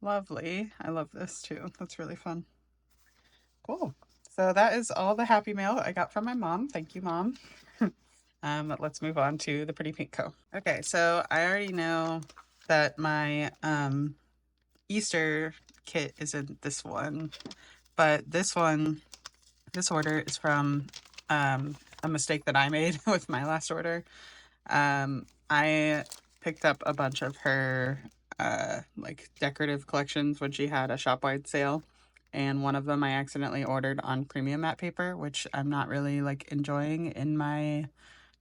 lovely. I love this too. That's really fun. Cool. So that is all the happy mail I got from my mom. Thank you, Mom. Let's move on to the Pretty Pink Co. Okay, so I already know that my Easter kit is in this one, but this order is from a mistake that I made with my last order. I picked up a bunch of her like decorative collections when she had a shop-wide sale, and one of them I accidentally ordered on premium matte paper, which I'm not really like enjoying in my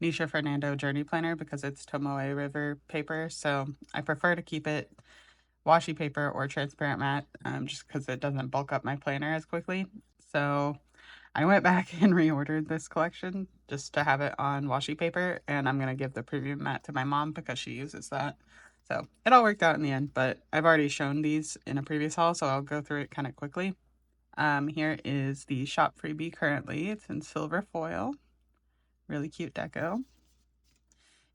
Nisha Fernando journey planner because it's Tomoe River paper, so I prefer to keep it washi paper or transparent matte, just because it doesn't bulk up my planner as quickly. So I went back and reordered this collection just to have it on washi paper, and I'm gonna give the premium matte to my mom because she uses that. So it all worked out in the end, but I've already shown these in a previous haul, so I'll go through it kind of quickly. Here is the shop freebie currently. It's in silver foil. Really cute deco.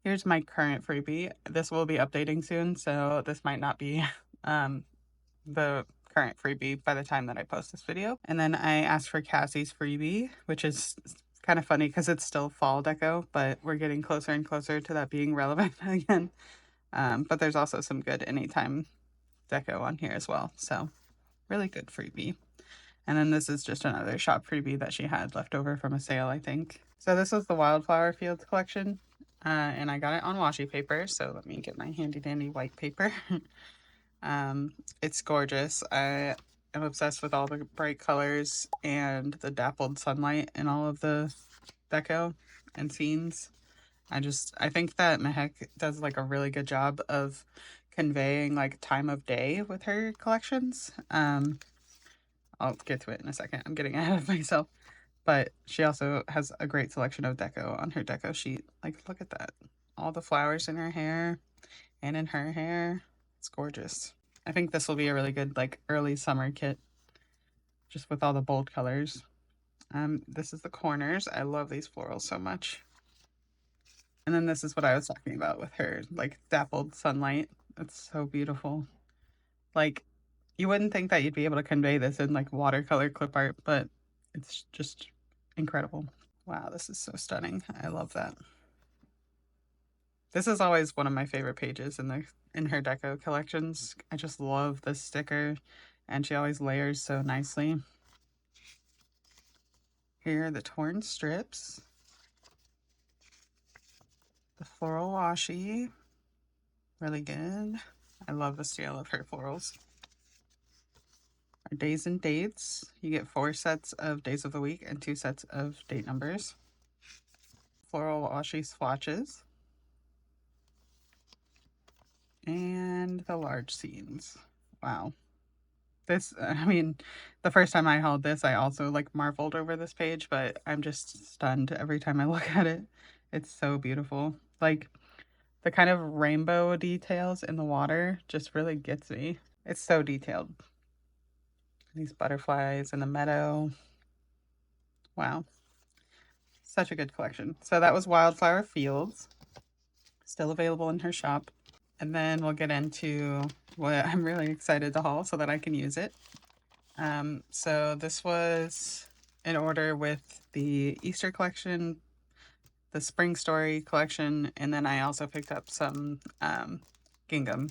Here's my current freebie. This will be updating soon, so this might not be the current freebie by the time that I post this video. And then I asked for Cassie's freebie, which is kind of funny because it's still fall deco, but we're getting closer and closer to that being relevant again. But there's also some good anytime deco on here as well. So really good freebie. And then this is just another shop freebie that she had left over from a sale, I think. So this was the Wildflower Fields collection, and I got it on washi paper. So let me get my handy dandy white paper. It's gorgeous. I am obsessed with all the bright colors and the dappled sunlight in all of the deco and scenes. I think that Mehek does like a really good job of conveying like time of day with her collections. I'll get to it in a second. I'm getting ahead of myself. But she also has a great selection of deco on her deco sheet. Like, look at that. All the flowers in her hair and in her hair. It's gorgeous. I think this will be a really good like early summer kit, just with all the bold colors. This is the corners. I love these florals so much. And then this is what I was talking about with her like dappled sunlight. It's so beautiful. Like, you wouldn't think that you'd be able to convey this in like watercolor clip art, but it's just incredible. Wow, this is so stunning. I love that. This is always one of my favorite pages in her deco collections. I just love this sticker, and she always layers so nicely. Here are the torn strips. The floral washi, really good. I love the scale of her florals. Our days and dates. You get 4 sets of days of the week and 2 sets of date numbers. Floral washi swatches. And the large scenes. Wow. This, I mean, the first time I held this, I also like marveled over this page, but I'm just stunned every time I look at it. It's so beautiful. Like, the kind of rainbow details in the water just really gets me. It's so detailed. These butterflies in the meadow. Wow. Such a good collection. So that was Wildflower Fields. Still available in her shop. And then we'll get into what I'm really excited to haul so that I can use it. So this was in order with the Easter collection, the Spring Story collection, and then I also picked up some gingham.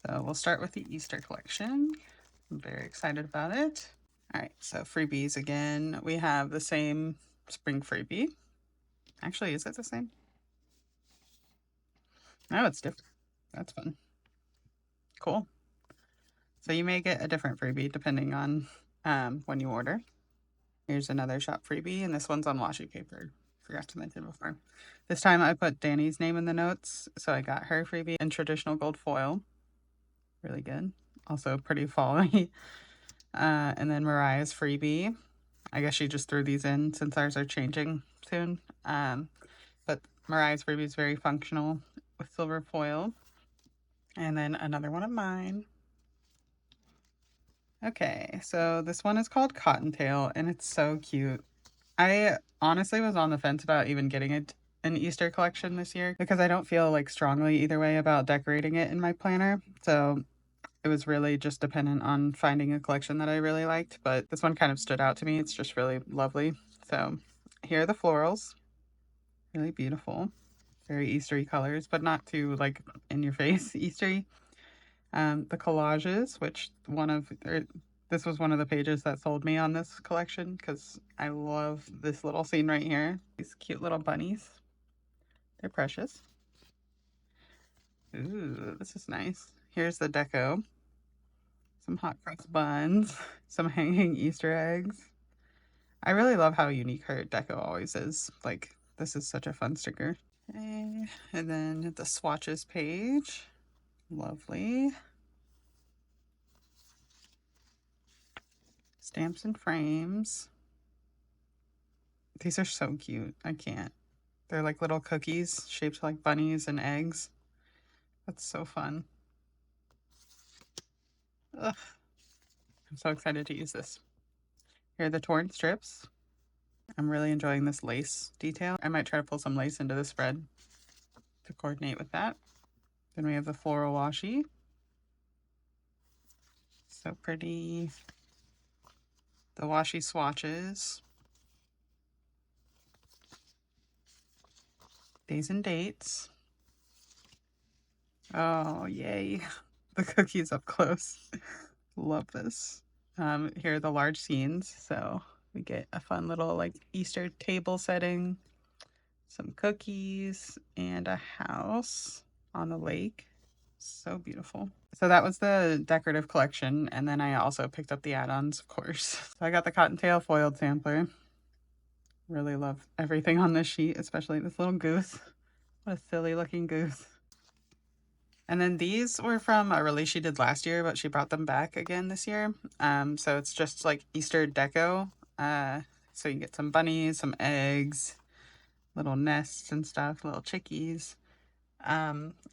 So we'll start with the Easter collection. I'm very excited about it. All right, so freebies again. We have the same spring freebie. Actually, is it the same? No, it's different. That's fun. Cool. So you may get a different freebie depending on when you order. Here's another shop freebie, and this one's on washi paper. Forgot to mention before. This time I put Danny's name in the notes, so I got her freebie in traditional gold foil. Really good. Also pretty fall-y. And then Mariah's freebie. I guess she just threw these in since ours are changing soon. But Mariah's freebie is very functional with silver foil. And then another one of mine. Okay, so this one is called Cottontail, and it's so cute. I honestly was on the fence about even getting it an Easter collection this year because I don't feel like strongly either way about decorating it in my planner. So it was really just dependent on finding a collection that I really liked, but this one kind of stood out to me. It's just really lovely. So here are the florals. Really beautiful. Very Eastery colors, but not too like in your face Eastery. The collages, which this was one of the pages that sold me on this collection because I love this little scene right here. These cute little bunnies. They're precious. Ooh, this is nice. Here's the deco. Some hot cross buns, some hanging Easter eggs. I really love how unique her deco always is. Like, this is such a fun sticker. Okay. And then the swatches page. Lovely. Stamps and frames. These are so cute. I can't. They're like little cookies shaped like bunnies and eggs. That's so fun. Ugh. I'm so excited to use this. Here are the torn strips. I'm really enjoying this lace detail. I might try to pull some lace into the spread to coordinate with that. Then we have the floral washi. So pretty. The washi swatches. Days and dates. Oh, yay. The cookies up close. Love this. Here are the large scenes. So we get a fun little like Easter table setting, some cookies, and a house on the lake. So beautiful. So that was the decorative collection. And then I also picked up the add-ons, of course. So I got the Cottontail foiled sampler. Really love everything on this sheet, especially this little goose. What a silly looking goose. And then these were from a release she did last year, but she brought them back again this year. So it's just like Easter deco. So you get some bunnies, some eggs, little nests and stuff, little chickies.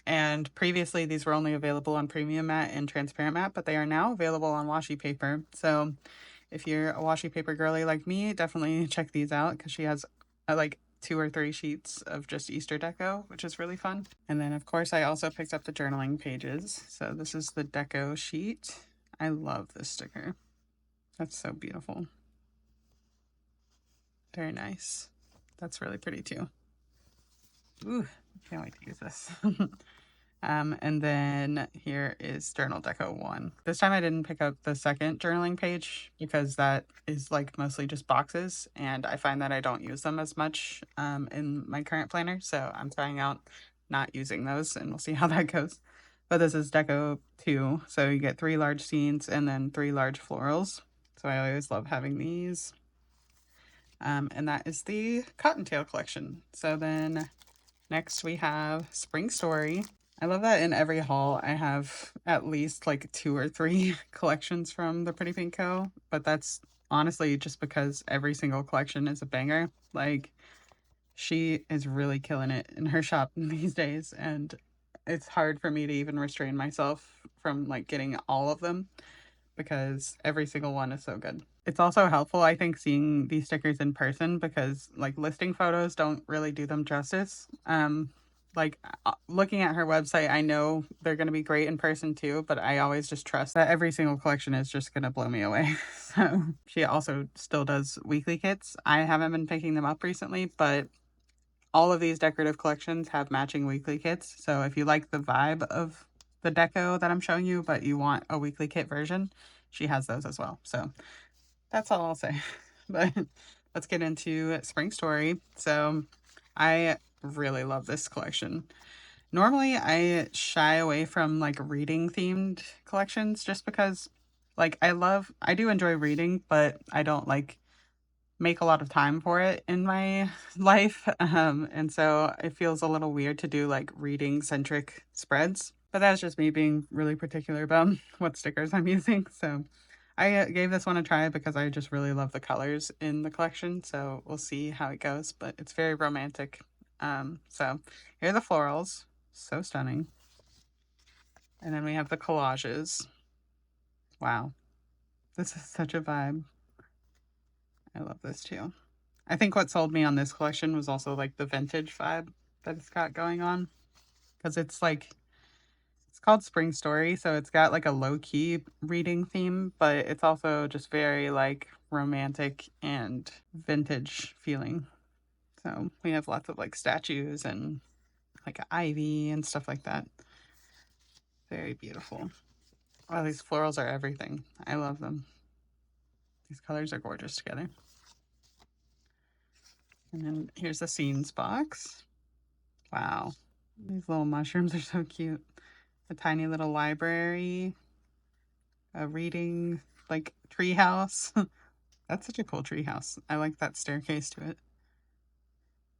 And previously these were only available on premium mat and transparent mat, but they are now available on washi paper. So if you're a washi paper girly like me, definitely check these out because she has like 2 or 3 sheets of just Easter deco, which is really fun. And then of course I also picked up the journaling pages. So this is the deco sheet. I love this sticker. That's so beautiful. Very nice. That's really pretty too. Ooh, can't wait to use this. And then here is Journal Deco 1. This time I didn't pick up the second journaling page because that is like mostly just boxes and I find that I don't use them as much in my current planner. So I'm trying out not using those and we'll see how that goes. But this is Deco 2. So you get 3 large scenes and then 3 large florals. So I always love having these. And that is the Cottontail collection. So then next we have Spring Story. I love that in every haul I have at least like 2 or 3 collections from the Pretty Pink Co. But that's honestly just because every single collection is a banger. Like she is really killing it in her shop these days and it's hard for me to even restrain myself from like getting all of them because every single one is so good. It's also helpful, I think, seeing these stickers in person because like listing photos don't really do them justice. Looking at her website, I know they're going to be great in person too, but I always just trust that every single collection is just going to blow me away. So she also still does weekly kits. I haven't been picking them up recently, but all of these decorative collections have matching weekly kits. So if you like the vibe of the deco that I'm showing you, but you want a weekly kit version, she has those as well. So That's all I'll say. But let's get into Spring Story. So I really love this collection. Normally, I shy away from like reading themed collections just because like I do enjoy reading, but I don't like make a lot of time for it in my life. And so it feels a little weird to do like reading centric spreads. But that's just me being really particular about what stickers I'm using. So I gave this one a try because I just really love the colors in the collection. So we'll see how it goes. But it's very romantic. So here are the florals. So stunning. And then we have the collages. Wow. This is such a vibe. I love this too. I think what sold me on this collection was also like the vintage vibe that it's got going on. Because it's like, it's called Spring Story. So it's got like a low key reading theme, but it's also just very like romantic and vintage feeling. So we have lots of like statues and like ivy and stuff like that. Very beautiful. Oh, these florals are everything. I love them. These colors are gorgeous together. And then here's the scenes box. Wow. These little mushrooms are so cute. A tiny little library, a reading like tree house. That's such a cool tree house. I like that staircase to it.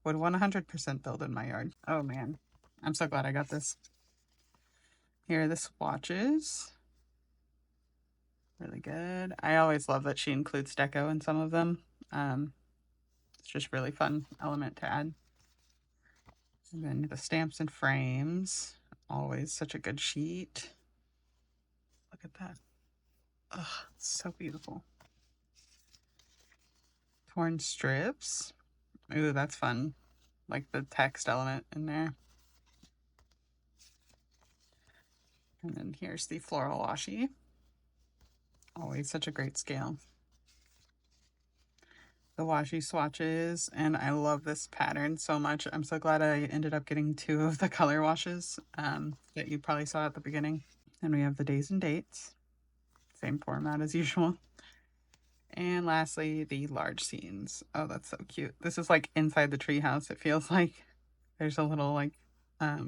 Would 100% build in my yard. Oh man. I'm so glad I got this. Here are the swatches. Really good. I always love that she includes deco in some of them. It's just really fun element to add. And then the stamps and frames. Always such a good sheet. Look at that. Oh, so beautiful. Torn strips. Ooh, that's fun. Like the text element in there. And then here's the floral washi. Always such a great scale. The washi swatches, and I love this pattern so much. I'm so glad I ended up getting two of the color washes that you probably saw at the beginning. And we have the days and dates. Same format as usual. And lastly, the large scenes. Oh, that's so cute. This is like inside the treehouse, it feels like. There's a little like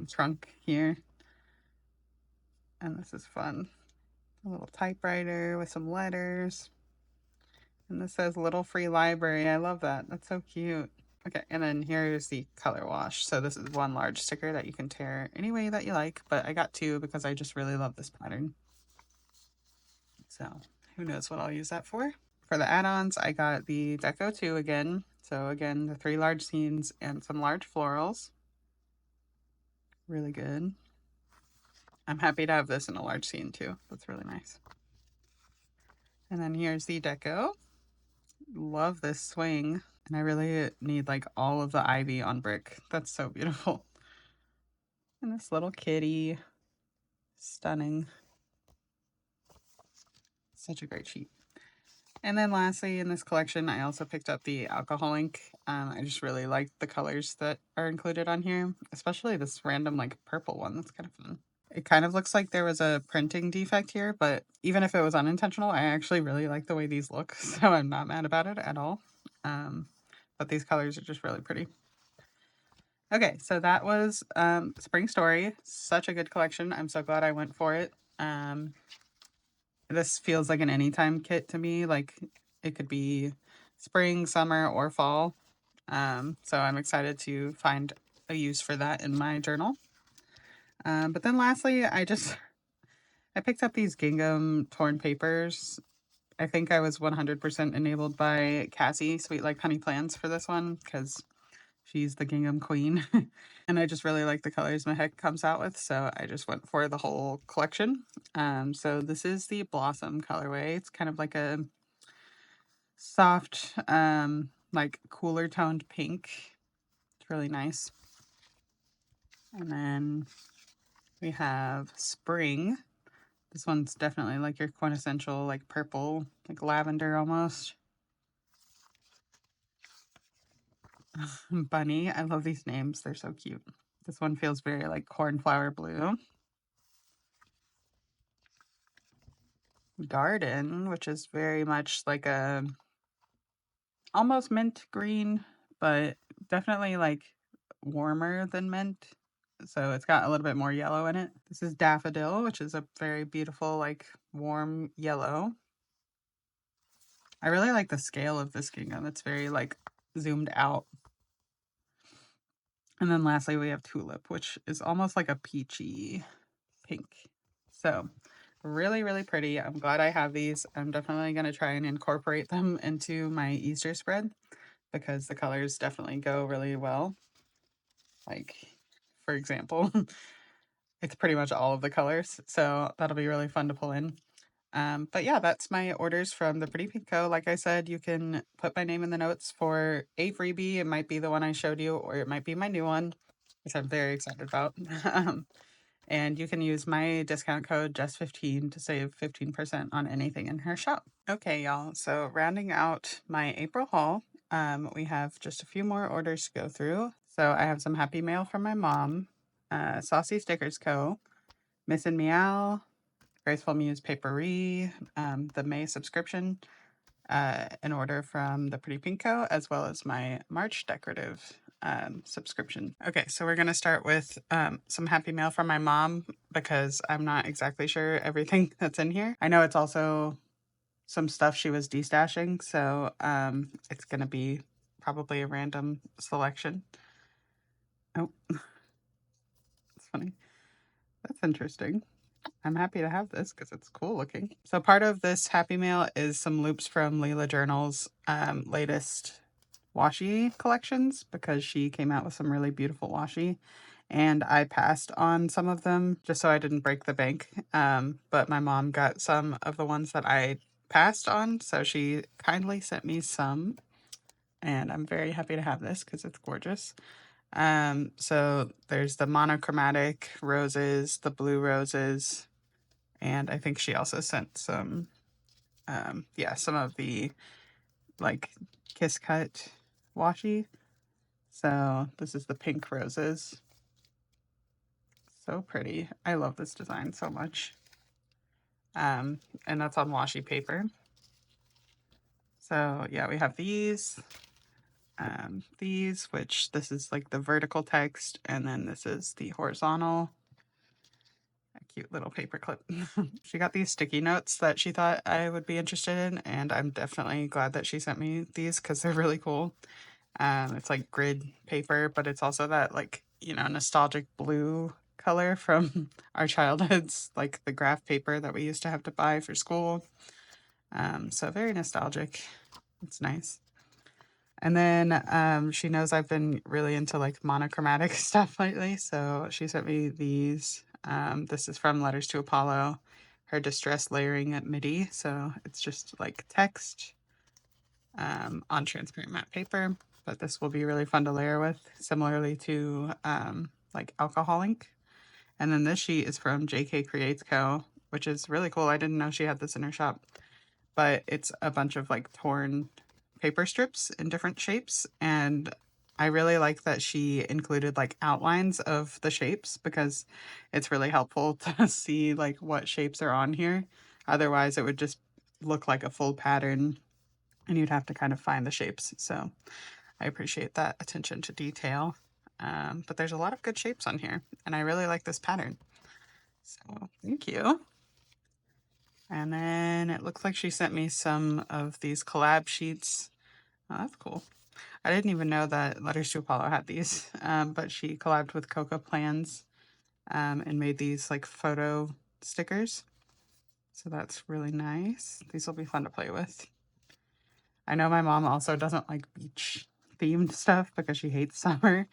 trunk here. And this is fun. A little typewriter with some letters. And this says little free library. I love that. That's so cute. Okay, and then here's the color wash. So this is one large sticker that you can tear any way that you like, but I got two because I just really love this pattern. So who knows what I'll use that for. For the add-ons, I got the Deco 2 again. So again, the 3 large scenes and some large florals. Really good. I'm happy to have this in a large scene too. That's really nice. And then here's the Deco. Love this swing. And I really need like all of the ivy on brick. That's so beautiful. And this little kitty. Stunning. Such a great sheet. And then lastly, in this collection, I also picked up the alcohol ink. I just really like the colors that are included on here, especially this random like purple one. That's kind of fun. It kind of looks like there was a printing defect here, but even if it was unintentional, I actually really like the way these look, so I'm not mad about it at all. But these colors are just really pretty. Okay, so that was Spring Story. Such a good collection. I'm so glad I went for it. This feels like an anytime kit to me. Like it could be spring, summer, or fall. So I'm excited to find a use for that in my journal. But then lastly, I picked up these gingham torn papers. I think I was 100% enabled by Cassie, Sweet Like Honey Plans, for this one because she's the gingham queen. And I just really like the colors Mahek comes out with, so I just went for the whole collection. So this is the Blossom colorway. It's kind of like a soft, like cooler toned pink. It's really nice. And then we have Spring. This one's definitely like your quintessential like purple, like lavender almost. Bunny. I love these names. They're so cute. This one feels very like cornflower blue. Garden, which is very much like a almost mint green, but definitely like warmer than mint. So it's got a little bit more yellow in it. This is daffodil, which is a very beautiful, like warm yellow. I really like the scale of this gingham. It's very like zoomed out. And then lastly, we have tulip, which is almost like a peachy pink. So really, really pretty. I'm glad I have these. I'm definitely going to try and incorporate them into my Easter spread because the colors definitely go really well. Like, for example, it's pretty much all of the colors. So that'll be really fun to pull in. But yeah, that's my orders from the Pretty Pink Co. Like I said, you can put my name in the notes for a freebie. It might be the one I showed you, or it might be my new one, which I'm very excited about. And you can use my discount code just15 to save 15% on anything in her shop. Okay, y'all. So rounding out my April haul, we have just a few more orders to go through. So I have some happy mail from my mom, Saucy Stickers Co., Miss and Meow, Graceful Muse Paperie, the May subscription, an order from the Pretty Pink Co., as well as my March decorative subscription. Okay, so we're going to start with some happy mail from my mom because I'm not exactly sure everything that's in here. I know it's also some stuff she was destashing, so it's going to be probably a random selection. Oh, that's funny. That's interesting. I'm happy to have this because it's cool looking. So part of this happy mail is some loops from Leela Journal's latest washi collections because she came out with some really beautiful washi and I passed on some of them just so I didn't break the bank. But my mom got some of the ones that I passed on, so she kindly sent me some and I'm very happy to have this because it's gorgeous. So there's the monochromatic roses, the blue roses, and I think she also sent some, yeah, some of the like kiss cut washi. So this is the pink roses. So pretty. I love this design so much. And that's on washi paper. So yeah, we have these, which this is like the vertical text, and then this is the horizontal. A cute little paper clip. She got these sticky notes that she thought I would be interested in, and I'm definitely glad that she sent me these because they're really cool. It's like grid paper, but it's also that like, you know, nostalgic blue color from our childhoods, like the graph paper that we used to have to buy for school. So very nostalgic. It's nice. And then she knows I've been really into like monochromatic stuff lately, so she sent me these. This is from Letters to Apollo, her distress layering at MIDI. So it's just like text on transparent matte paper, but this will be really fun to layer with, similarly to like alcohol ink. And then this sheet is from JK Creates Co., which is really cool. I didn't know she had this in her shop, but it's a bunch of like torn paper strips in different shapes. And I really like that she included like outlines of the shapes because it's really helpful to see like what shapes are on here. Otherwise, it would just look like a full pattern and you'd have to kind of find the shapes. So I appreciate that attention to detail. But there's a lot of good shapes on here, and I really like this pattern. So thank you. And then it looks like she sent me some of these collab sheets. Oh, that's cool. I didn't even know that Letters to Apollo had these, but she collabed with Coca Plans and made these like photo stickers. So that's really nice. These will be fun to play with. I know my mom also doesn't like beach themed stuff because she hates summer.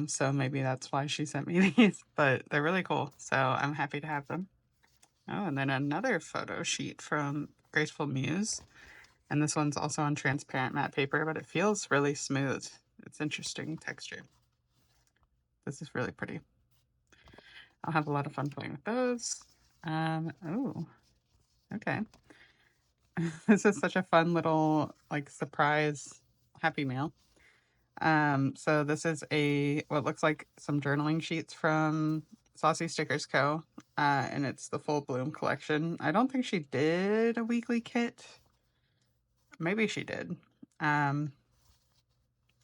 So maybe that's why she sent me these, but they're really cool. So I'm happy to have them. Oh, and then another photo sheet from Graceful Muse. And this one's also on transparent matte paper, but it feels really smooth. It's interesting texture. This is really pretty. I'll have a lot of fun playing with those. Oh, okay. This is such a fun little like surprise happy mail. So this is what looks like some journaling sheets from Saucy Stickers Co. And it's the Full Bloom collection. I don't think she did a weekly kit. Maybe she did. Um,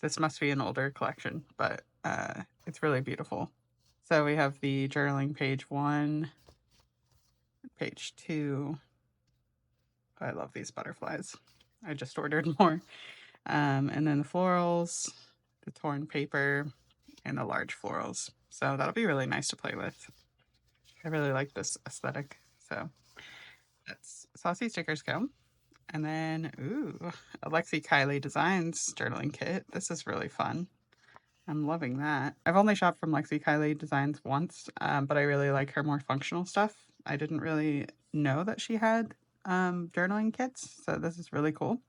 this must be an older collection, but it's really beautiful. So we have the journaling page 1, page 2. I love these butterflies. I just ordered more. And then the florals, the torn paper, and the large florals. So that'll be really nice to play with. I really like this aesthetic. So that's Saucy Stickers Co. And then, ooh, Alexi Kylie Designs journaling kit. This is really fun. I'm loving that. I've only shopped from Lexi Kylie Designs once, but I really like her more functional stuff. I didn't really know that she had journaling kits, so this is really cool.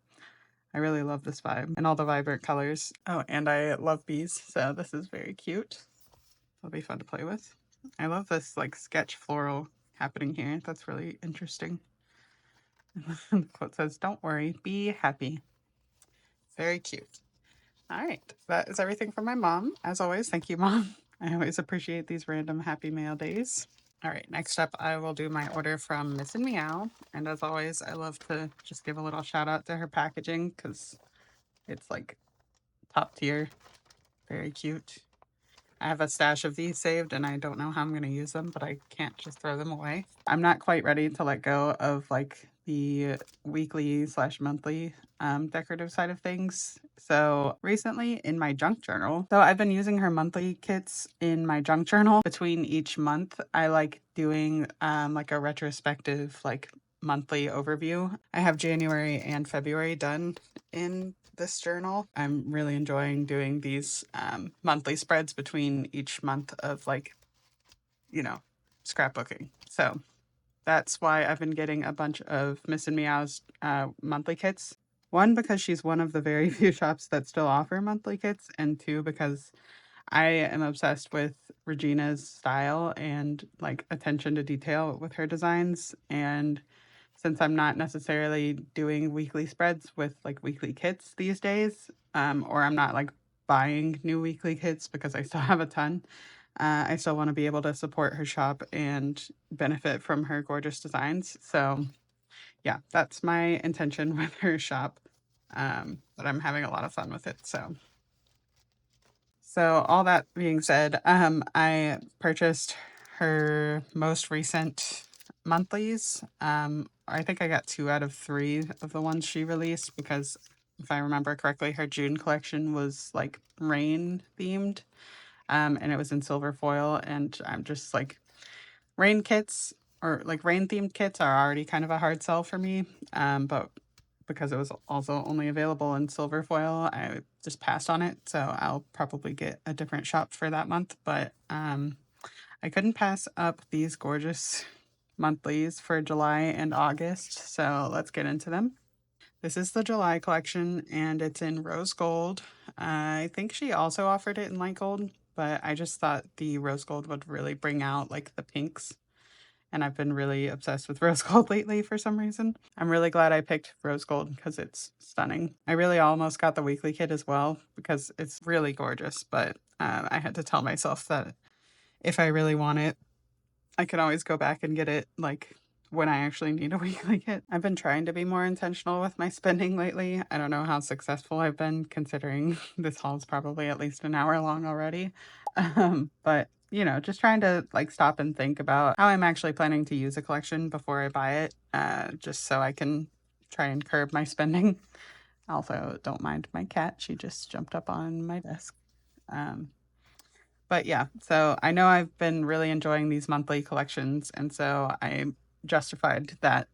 I really love this vibe and all the vibrant colors. Oh, and I love bees, so this is very cute. It'll be fun to play with. I love this like sketch floral happening here. That's really interesting. The quote says, "Don't worry, be happy." Very cute. All right, that is everything from my mom. As always, thank you, Mom. I always appreciate these random happy mail days. All right, next up, I will do my order from Miss and Meow. And as always, I love to just give a little shout out to her packaging because it's like top tier, very cute. I have a stash of these saved and I don't know how I'm going to use them, but I can't just throw them away. I'm not quite ready to let go of like the weekly slash monthly decorative side of things. So recently in my junk journal, so I've been using her monthly kits in my junk journal between each month. I like doing like a retrospective, like monthly overview. I have January and February done in this journal. I'm really enjoying doing these monthly spreads between each month of like, you know, scrapbooking. So that's why I've been getting a bunch of Miss and Meow's monthly kits. One, because she's one of the very few shops that still offer monthly kits, and two, because I am obsessed with Regina's style and like attention to detail with her designs. And since I'm not necessarily doing weekly spreads with like weekly kits these days, or I'm not like buying new weekly kits because I still have a ton, I still want to be able to support her shop and benefit from her gorgeous designs. So, yeah, that's my intention with her shop. But I'm having a lot of fun with it. So all that being said, I purchased her most recent monthlies. I think I got 2 out of 3 of the ones she released because if I remember correctly, her June collection was like rain themed, and it was in silver foil. And I'm just like, rain kits or like rain themed kits are already kind of a hard sell for me. But because it was also only available in silver foil, I just passed on it. So I'll probably get a different shop for that month. But I couldn't pass up these gorgeous monthlies for July and August. So let's get into them. This is the July collection and it's in rose gold. I think she also offered it in light gold, but I just thought the rose gold would really bring out like the pinks, and I've been really obsessed with rose gold lately for some reason. I'm really glad I picked rose gold because it's stunning. I really almost got the weekly kit as well because it's really gorgeous, but I had to tell myself that if I really want it, I can always go back and get it like when I actually need a weekly kit. I've been trying to be more intentional with my spending lately. I don't know how successful I've been considering this haul is probably at least an hour long already. But you know, just trying to like stop and think about how I'm actually planning to use a collection before I buy it, just so I can try and curb my spending. Also, don't mind my cat. She just jumped up on my desk. Um, but yeah, so I know I've been really enjoying these monthly collections, and so I justified that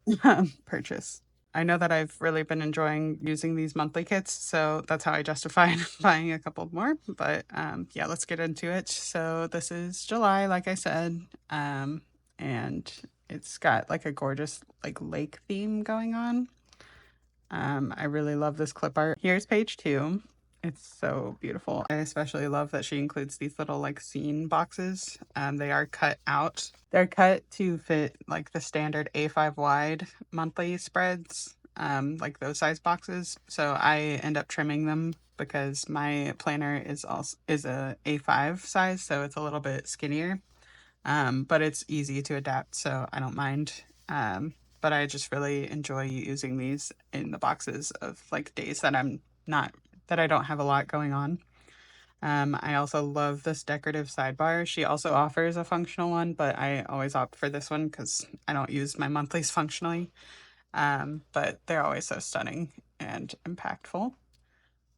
purchase. I know that I've really been enjoying using these monthly kits, so that's how I justified buying a couple more. But yeah, let's get into it. So this is July, like I said, and it's got like a gorgeous like lake theme going on. I really love this clip art. Here's page 2. It's so beautiful. I especially love that she includes these little like scene boxes. They are cut out. They're cut to fit like the standard A5 wide monthly spreads, like those size boxes. So I end up trimming them because my planner is a A5 size, so it's a little bit skinnier. but it's easy to adapt, so I don't mind. But I just really enjoy using these in the boxes of like days that I'm not, that I don't have a lot going on. I also love this decorative sidebar. She also offers a functional one, but I always opt for this one because I don't use my monthlies functionally. But they're always so stunning and impactful.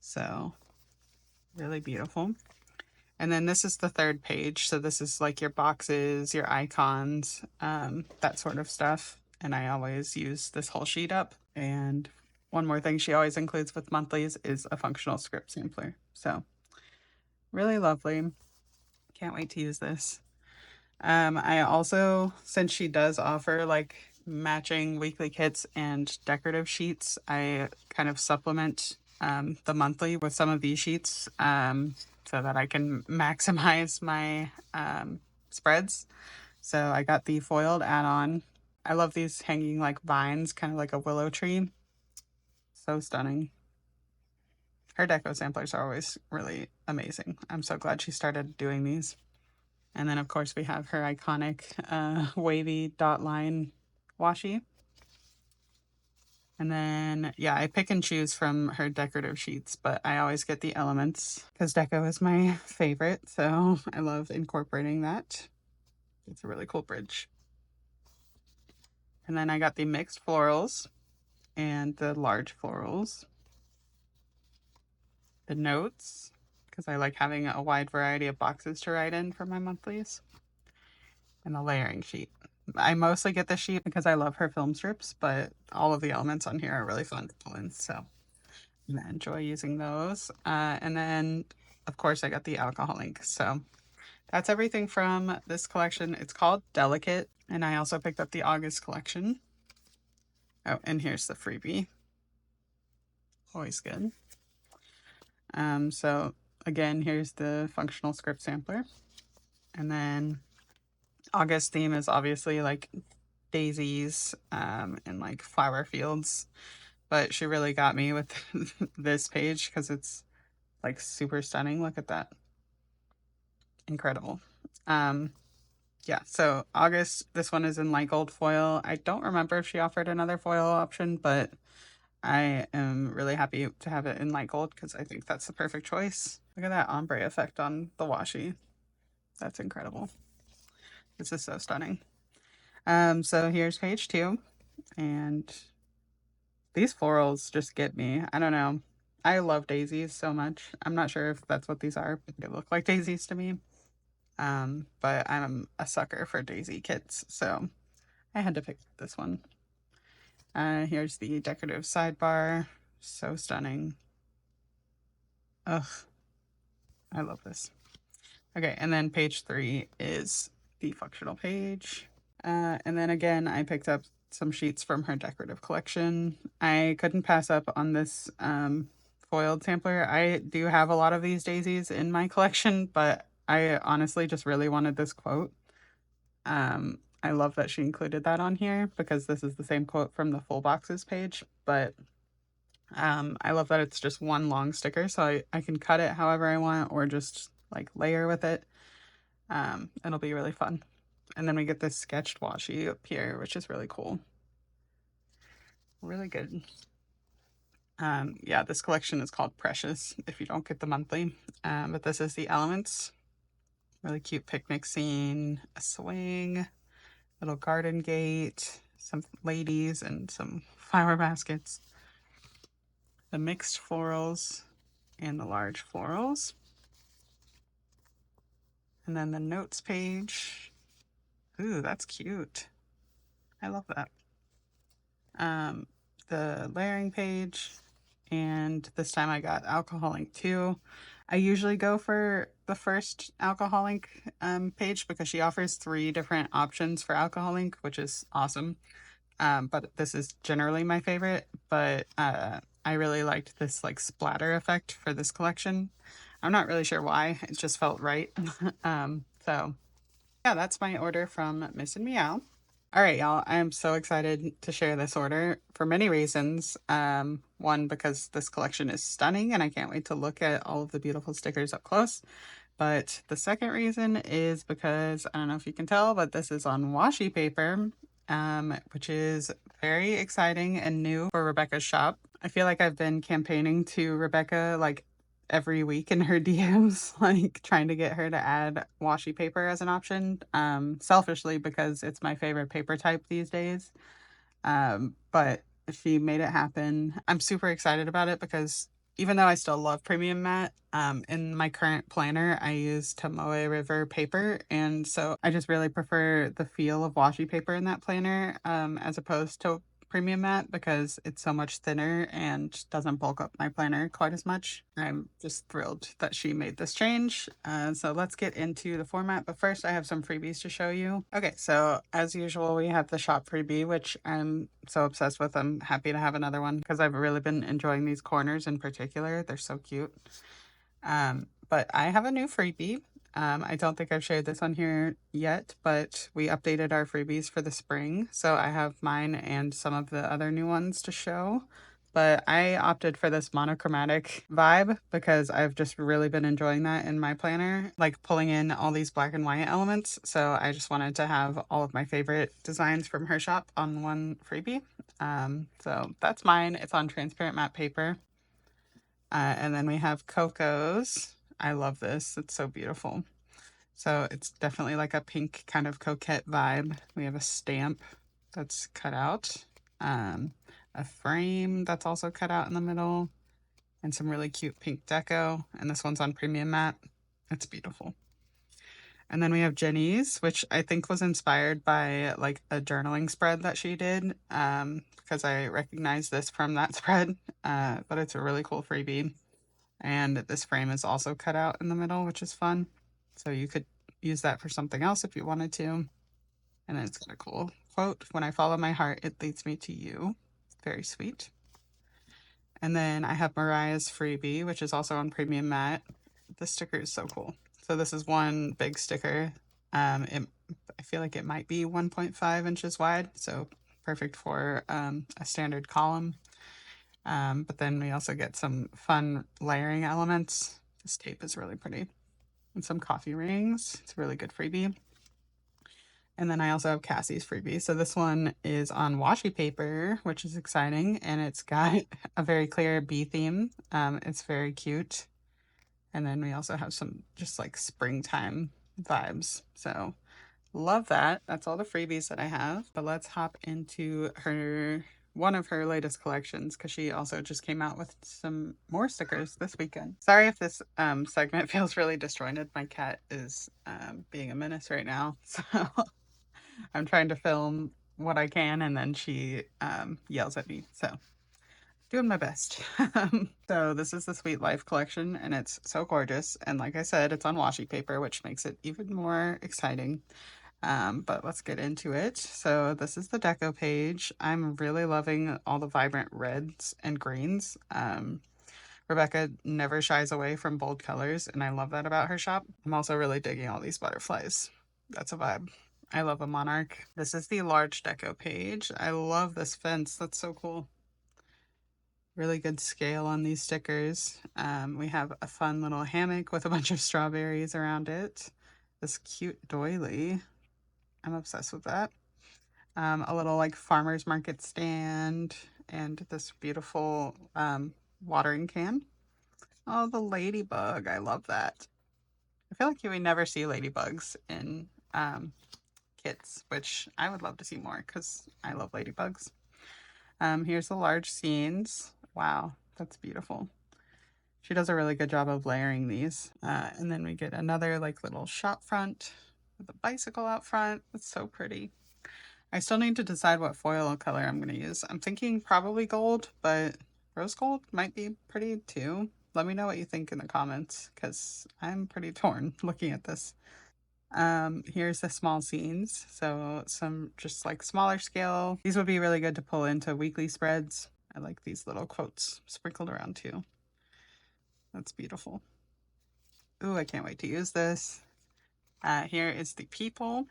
So really beautiful. And then this is the third page. So this is like your boxes, your icons, that sort of stuff. And I always use this whole sheet up. And one more thing she always includes with monthlies is a functional script sampler. So really lovely. Can't wait to use this. I also, since she does offer like matching weekly kits and decorative sheets, I kind of supplement the monthly with some of these sheets so that I can maximize my spreads. So I got the foiled add-on. I love these hanging like vines, kind of like a willow tree. So stunning. Her deco samplers are always really amazing. I'm so glad she started doing these. And then, of course, we have her iconic wavy dot line washi. And then, yeah, I pick and choose from her decorative sheets, but I always get the elements because deco is my favorite. So I love incorporating that. It's a really cool bridge. And then I got the mixed florals and the large florals. The notes, because I like having a wide variety of boxes to write in for my monthlies. And the layering sheet. I mostly get this sheet because I love her film strips, but all of the elements on here are really fun to pull in, so I enjoy using those. And then, of course, I got the alcohol ink. So that's everything from this collection. It's called Delicate, and I also picked up the August collection. Oh, and here's the freebie. Always good. So again, here's the functional script sampler. And then August theme is obviously like daisies and like flower fields, but she really got me with this page because it's like super stunning. Look at that. Incredible. Um, yeah, so August, this one is in light gold foil. I don't remember if she offered another foil option, but I am really happy to have it in light gold because I think that's the perfect choice. Look at that ombre effect on the washi. That's incredible. This is so stunning. So here's page 2, and these florals just get me. I don't know. I love daisies so much. I'm not sure if that's what these are, but they look like daisies to me. But I'm a sucker for daisy kits, so I had to pick this one. Here's the decorative sidebar. So stunning. Ugh, I love this. Okay, and then page 3 is the functional page. And then again, I picked up some sheets from her decorative collection. I couldn't pass up on this foiled sampler. I do have a lot of these daisies in my collection, but I honestly just really wanted this quote. I love that she included that on here because this is the same quote from the full boxes page, but I love that it's just one long sticker, so I can cut it however I want or just like layer with it. It'll be really fun. And then we get this sketched washi up here, which is really cool. Really good. Yeah, this collection is called Precious if you don't get the monthly. But this is the elements. Really cute picnic scene, a swing, little garden gate, some ladies and some flower baskets. The mixed florals and the large florals. And then the notes page. Ooh, that's cute. I love that. The layering page, and this time I got alcohol ink too. I usually go for the first alcohol ink page because she offers 3 different options for alcohol ink, which is awesome. But this is generally my favorite, but I really liked this like splatter effect for this collection. I'm not really sure why, it just felt right. So yeah, that's my order from Miss and Meow. All right, y'all. I am so excited to share this order for many reasons. One, because this collection is stunning and I can't wait to look at all of the beautiful stickers up close. But the second reason is because I don't know if you can tell, but this is on washi paper, which is very exciting and new for Rebecca's shop. I feel like I've been campaigning to Rebecca like every week in her DMs, like trying to get her to add washi paper as an option, selfishly because it's my favorite paper type these days. But she made it happen. I'm super excited about it because even though I still love premium matte, in my current planner, I use Tomoe River paper. And so I just really prefer the feel of washi paper in that planner, as opposed to premium matte because it's so much thinner and doesn't bulk up my planner quite as much. I'm just thrilled that she made this change. So let's get into the format, but first I have some freebies to show you. Okay, so as usual, we have the shop freebie, which I'm so obsessed with. I'm happy to have another one because I've really been enjoying these corners in particular. They're so cute. But I have a new freebie. I don't think I've shared this on here yet, but we updated our freebies for the spring. So I have mine and some of the other new ones to show. But I opted for this monochromatic vibe because I've just really been enjoying that in my planner, like pulling in all these black and white elements. So I just wanted to have all of my favorite designs from her shop on one freebie. So that's mine. It's on transparent matte paper. And then we have Coco's. I love this. It's so beautiful. So it's definitely like a pink kind of coquette vibe. We have a stamp that's cut out, um, a frame that's also cut out in the middle, and some really cute pink deco. And this one's on premium matte. It's beautiful. And then we have Jenny's, which I think was inspired by like a journaling spread that she did, because I recognize this from that spread. But it's a really cool freebie. And this frame is also cut out in the middle, which is fun. So you could use that for something else if you wanted to. And then it's got a cool quote: "When I follow my heart, it leads me to you." Very sweet. And then I have Mariah's freebie, which is also on premium matte. This sticker is so cool. So this is one big sticker. I feel like it might be 1.5 inches wide, so perfect for a standard column. But then we also get some fun layering elements. This tape is really pretty. And some coffee rings. It's a really good freebie. And then I also have Cassie's freebie. So this one is on washi paper, which is exciting. And it's got a very clear bee theme. It's very cute. And then we also have some just like springtime vibes. So love that. That's all the freebies that I have. But let's hop into one of her latest collections because she also just came out with some more stickers this weekend. Sorry if this segment feels really disjointed. My cat is being a menace right now. So I'm trying to film what I can and then she yells at me. So doing my best. So this is the Sweet Life collection and it's so gorgeous. And like I said, it's on washi paper, which makes it even more exciting. But let's get into it. So this is the deco page. I'm really loving all the vibrant reds and greens. Rebecca never shies away from bold colors, and I love that about her shop. I'm also really digging all these butterflies. That's a vibe. I love a monarch. This is the large deco page. I love this fence. That's so cool. Really good scale on these stickers. We have a fun little hammock with a bunch of strawberries around it. This cute doily. I'm obsessed with that. A little like farmer's market stand and this beautiful watering can. Oh, the ladybug. I love that. I feel like you would never see ladybugs in kits, which I would love to see more because I love ladybugs. Here's the large scenes. Wow, that's beautiful. She does a really good job of layering these. And then we get another like little shop front with a bicycle out front. It's so pretty. I still need to decide what foil color I'm going to use. I'm thinking probably gold, but rose gold might be pretty too. Let me know what you think in the comments because I'm pretty torn looking at this. Here's the small scenes. So some just like smaller scale. These would be really good to pull into weekly spreads. I like these little quotes sprinkled around too. That's beautiful. Ooh, I can't wait to use this. Here is the people.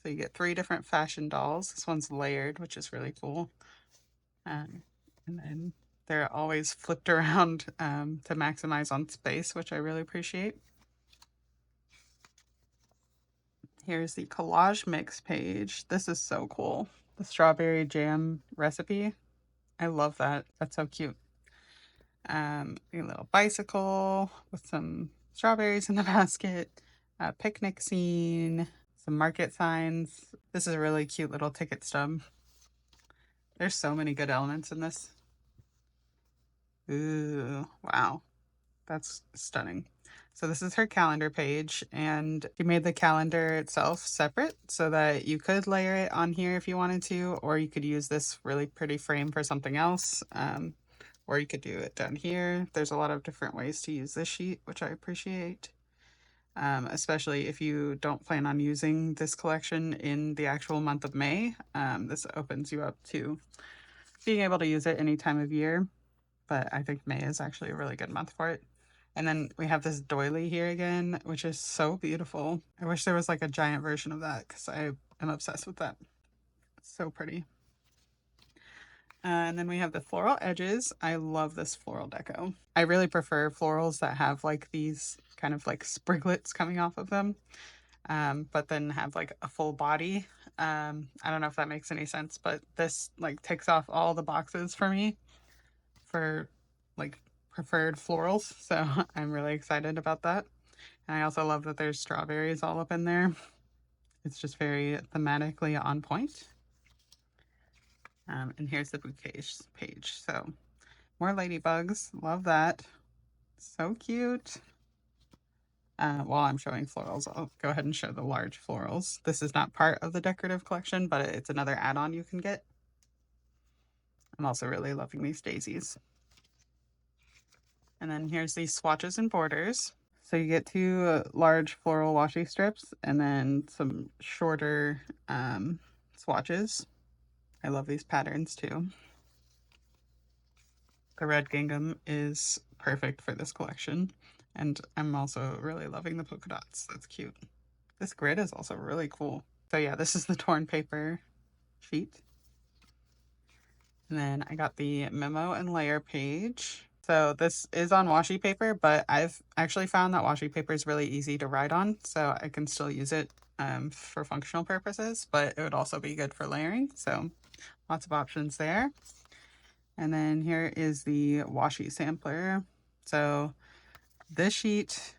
So you get 3 different fashion dolls. This one's layered, which is really cool. And then they're always flipped around to maximize on space, which I really appreciate. Here's the collage mix page. This is so cool. The strawberry jam recipe. I love that. That's so cute. A little bicycle with some strawberries in the basket, a picnic scene, some market signs. This is a really cute little ticket stub. There's so many good elements in this. Ooh, wow. That's stunning. So this is her calendar page, and she made the calendar itself separate so that you could layer it on here if you wanted to, or you could use this really pretty frame for something else, or you could do it down here. There's a lot of different ways to use this sheet, which I appreciate, especially if you don't plan on using this collection in the actual month of May. This opens you up to being able to use it any time of year, but I think May is actually a really good month for it. And then we have this doily here again, which is so beautiful. I wish there was like a giant version of that because I am obsessed with that. It's so pretty. And then we have the floral edges. I love this floral deco. I really prefer florals that have like these kind of like spriglets coming off of them, but then have like a full body. I don't know if that makes any sense, but this like ticks off all the boxes for me for like preferred florals. So I'm really excited about that. And I also love that there's strawberries all up in there. It's just very thematically on point. And here's the bouquets page. So more ladybugs. Love that. So cute. While I'm showing florals, I'll go ahead and show the large florals. This is not part of the decorative collection, but it's another add-on you can get. I'm also really loving these daisies. And then here's these swatches and borders. So you get two large floral washi strips and then some shorter swatches. I love these patterns too. The red gingham is perfect for this collection. And I'm also really loving the polka dots. That's cute. This grid is also really cool. So yeah, this is the torn paper sheet. And then I got the memo and layer page. So this is on washi paper, but I've actually found that washi paper is really easy to write on, so I can still use it for functional purposes, but it would also be good for layering. So lots of options there. And then here is the washi sampler. So this sheet,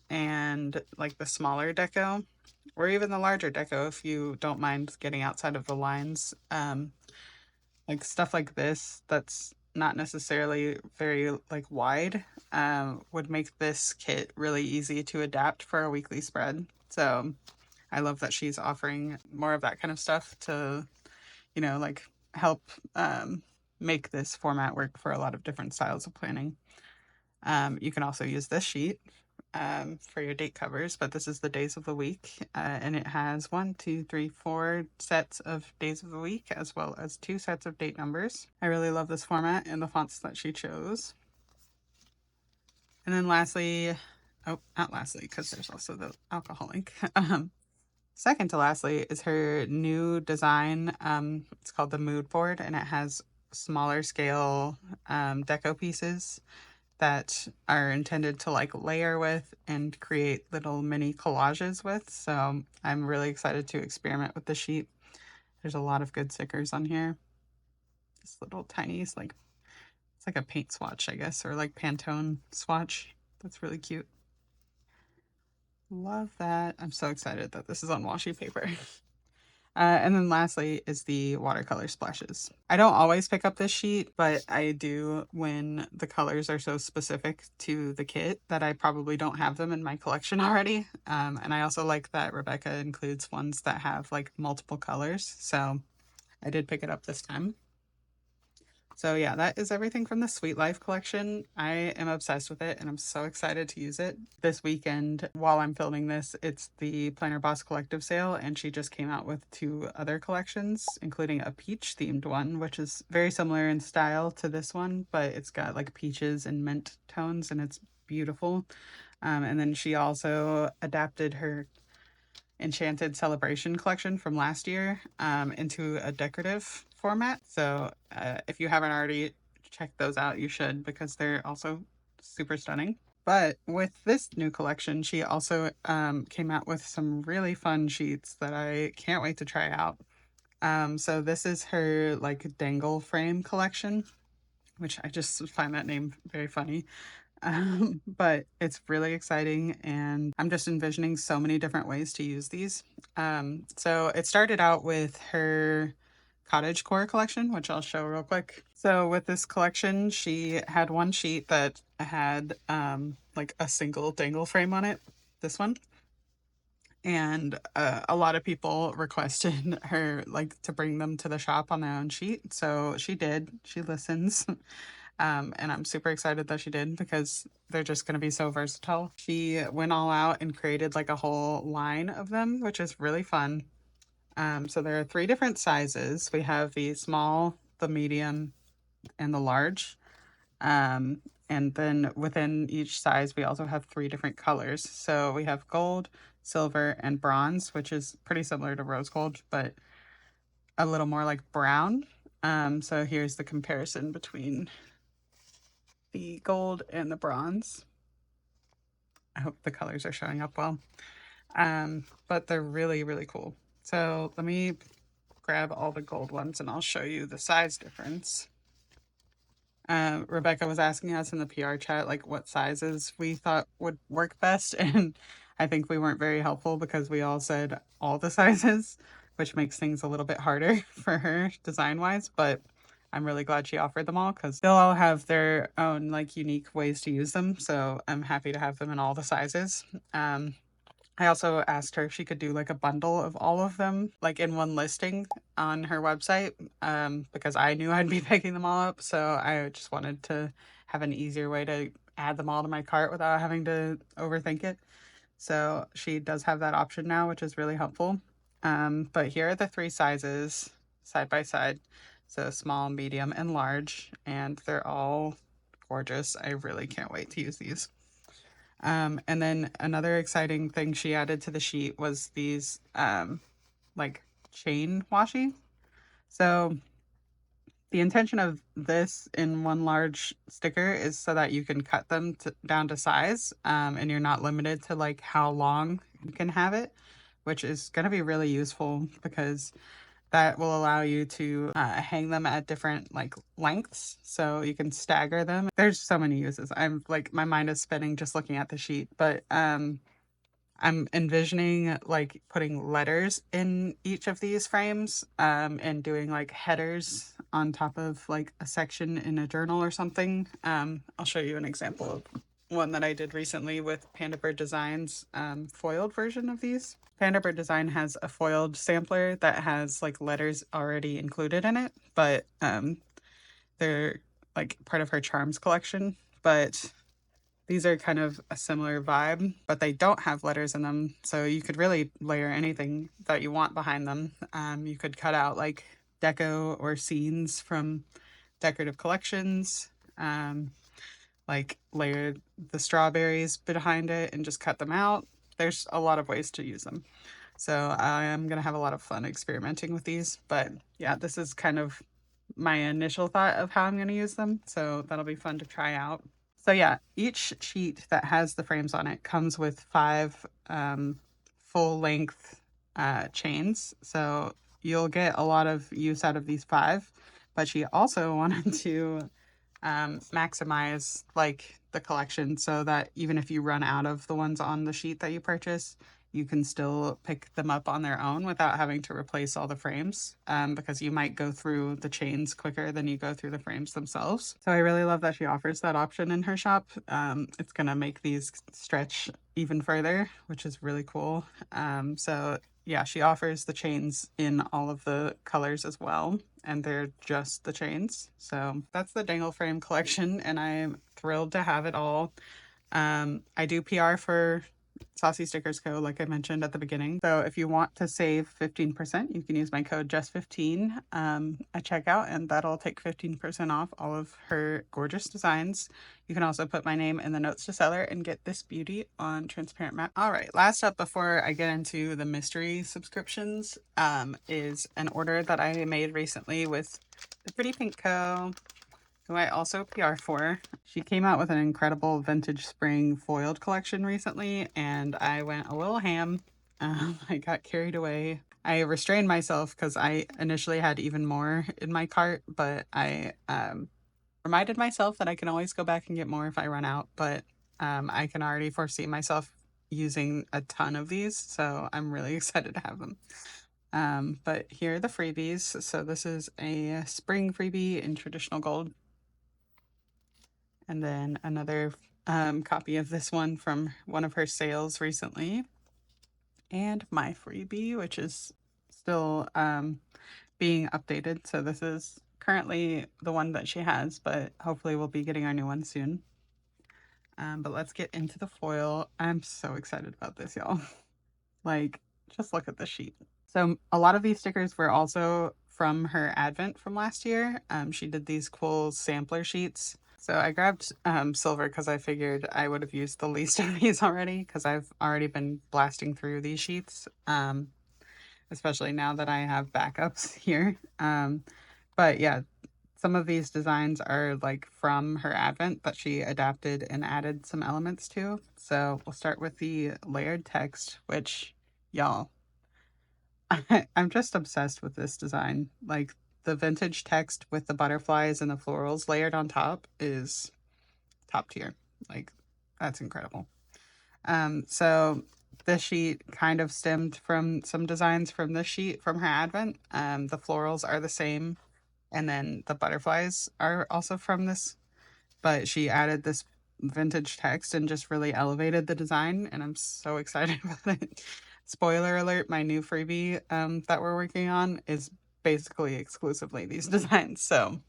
and like the smaller deco, or even the larger deco if you don't mind getting outside of the lines. Like stuff like this that's not necessarily very like wide would make this kit really easy to adapt for a weekly spread. So I love that she's offering more of that kind of stuff to, you know, like help make this format work for a lot of different styles of planning. You can also use this sheet for your date covers, but this is the days of the week, and it has 4 sets of days of the week as well as 2 sets of date numbers. I really love this format and the fonts that she chose. And then lastly, oh, not lastly, because there's also the alcohol ink. Second to lastly is her new design. It's called the mood board, and it has smaller scale deco pieces that are intended to like layer with and create little mini collages with. So I'm really excited to experiment with the sheet. There's a lot of good stickers on here. This little tiny, it's like a paint swatch, I guess, or like Pantone swatch. That's really cute. Love that. I'm so excited that this is on washi paper. And then lastly is the watercolor splashes. I don't always pick up this sheet, but I do when the colors are so specific to the kit that I probably don't have them in my collection already. And I also like that Rebecca includes ones that have like multiple colors. So I did pick it up this time. So yeah, that is everything from the Sweet Life collection. I am obsessed with it and I'm so excited to use it. This weekend, while I'm filming this, it's the Planner Boss Collective sale, and she just came out with 2 other collections, including a peach themed one, which is very similar in style to this one, but it's got like peaches and mint tones and it's beautiful. And then she also adapted her Enchanted Celebration collection from last year into a decorative format. So if you haven't already checked those out, you should, because they're also super stunning. But with this new collection, she also came out with some really fun sheets that I can't wait to try out. So this is her like dangle frame collection, which I just find that name very funny. But it's really exciting, and I'm just envisioning so many different ways to use these. So it started out with her cottage core collection, which I'll show real quick. So with this collection, she had one sheet that had like a single dangle frame on it, this one. And a lot of people requested her like to bring them to the shop on their own sheet. So she did. She listens. And I'm super excited that she did because they're just going to be so versatile. She went all out and created like a whole line of them, which is really fun. So there are 3 different sizes. We have the small, the medium, and the large. And then within each size, we also have 3 different colors. So we have gold, silver, and bronze, which is pretty similar to rose gold, but a little more like brown. So here's the comparison between the gold and the bronze. I hope the colors are showing up well. But they're really, really cool. So let me grab all the gold ones and I'll show you the size difference. Rebecca was asking us in the PR chat like what sizes we thought would work best, and I think we weren't very helpful because we all said all the sizes, which makes things a little bit harder for her design wise, but I'm really glad she offered them all because they'll all have their own like unique ways to use them. So I'm happy to have them in all the sizes. I also asked her if she could do like a bundle of all of them, like in one listing on her website, because I knew I'd be picking them all up. So I just wanted to have an easier way to add them all to my cart without having to overthink it. So she does have that option now, which is really helpful. But here are the 3 sizes side by side. So small, medium, and large, and they're all gorgeous. I really can't wait to use these. And then another exciting thing she added to the sheet was these like chain washi. So the intention of this in one large sticker is so that you can cut them down to size, and you're not limited to like how long you can have it, which is going to be really useful because that will allow you to hang them at different like lengths so you can stagger them. There's so many uses. I'm like my mind is spinning just looking at the sheet, but I'm envisioning like putting letters in each of these frames, and doing like headers on top of like a section in a journal or something. I'll show you an example of one that I did recently with Panda Bird Designs foiled version of these. Panda Bird Design has a foiled sampler that has like letters already included in it, but they're like part of her charms collection. But these are kind of a similar vibe, but they don't have letters in them. So you could really layer anything that you want behind them. You could cut out like deco or scenes from decorative collections, like layer the strawberries behind it and just cut them out. There's a lot of ways to use them. So I am going to have a lot of fun experimenting with these. But yeah, this is kind of my initial thought of how I'm going to use them. So that'll be fun to try out. So yeah, each sheet that has the frames on it comes with 5 full length chains. So you'll get a lot of use out of these 5. But she also wanted to maximize like the collection so that even if you run out of the ones on the sheet that you purchase, you can still pick them up on their own without having to replace all the frames, because you might go through the chains quicker than you go through the frames themselves. So I really love that she offers that option in her shop. It's going to make these stretch even further, which is really cool. So yeah, she offers the chains in all of the colors as well, and they're just the chains. So that's the dangle frame collection, and I'm thrilled to have it all. I do PR for Saucy Stickers Co., like I mentioned at the beginning. So if you want to save 15%, you can use my code JUST15 at checkout, and that'll take 15% off all of her gorgeous designs. You can also put my name in the notes to seller and get this beauty on transparent matte. All right, last up before I get into the mystery subscriptions is an order that I made recently with the Pretty Pink Co. who I also PR for. She came out with an incredible vintage spring foiled collection recently, and I went a little ham. I got carried away. I restrained myself because I initially had even more in my cart, but I reminded myself that I can always go back and get more if I run out. But I can already foresee myself using a ton of these, so I'm really excited to have them. But here are the freebies. So this is a spring freebie in traditional gold. And then another copy of this one from one of her sales recently. And my freebie, which is still being updated. So this is currently the one that she has, but hopefully we'll be getting our new one soon. But let's get into the foil. I'm so excited about this, y'all. Like, just look at the sheet. So a lot of these stickers were also from her advent from last year. She did these cool sampler sheets. So I grabbed silver because I figured I would have used the least of these already because I've already been blasting through these sheets, especially now that I have backups here. But yeah, some of these designs are like from her advent that she adapted and added some elements to. So we'll start with the layered text, which y'all, I'm just obsessed with this design. Like the vintage text with the butterflies and the florals layered on top is top tier. Like that's incredible. So this sheet kind of stemmed from some designs from this sheet from her advent. The florals are the same, and then the butterflies are also from this, but she added this vintage text and just really elevated the design, and I'm so excited about it. Spoiler alert, my new freebie that we're working on is basically exclusively these designs. So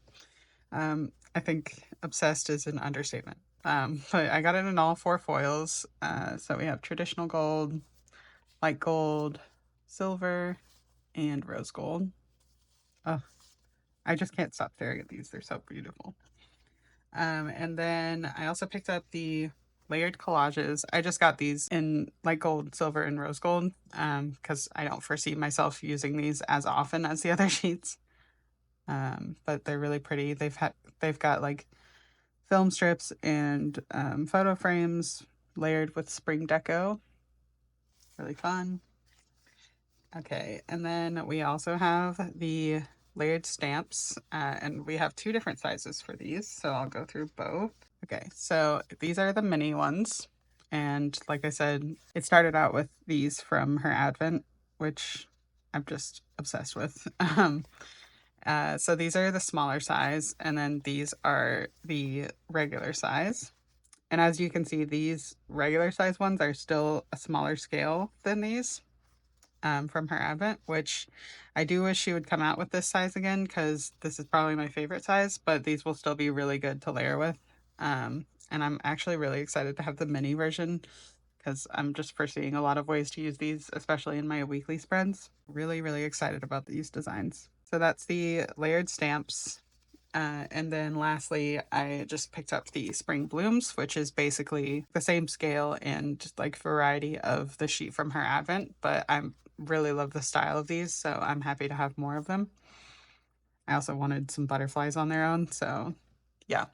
I think obsessed is an understatement. But I got it in all four foils. So we have traditional gold, light gold, silver, and rose gold. Oh, I just can't stop staring at these. They're so beautiful. And then I also picked up the layered collages. I just got these in light gold, silver, and rose gold because I don't foresee myself using these as often as the other sheets. But they're really pretty. They've got like film strips and photo frames layered with spring deco. Really fun. Okay, and then we also have the layered stamps, and we have two different sizes for these, so I'll go through both. Okay, so these are the mini ones, and like I said, it started out with these from her advent, which I'm just obsessed with. So these are the smaller size, and then these are the regular size. And as you can see, these regular size ones are still a smaller scale than these from her advent, which I do wish she would come out with this size again because this is probably my favorite size, but these will still be really good to layer with. And I'm actually really excited to have the mini version because I'm just foreseeing a lot of ways to use these, especially in my weekly spreads. Really, really excited about these designs. So that's the layered stamps. And then lastly, I just picked up the Spring Blooms, which is basically the same scale and just like variety of the sheet from her advent, but I'm really love the style of these, so I'm happy to have more of them. I also wanted some butterflies on their own, so yeah.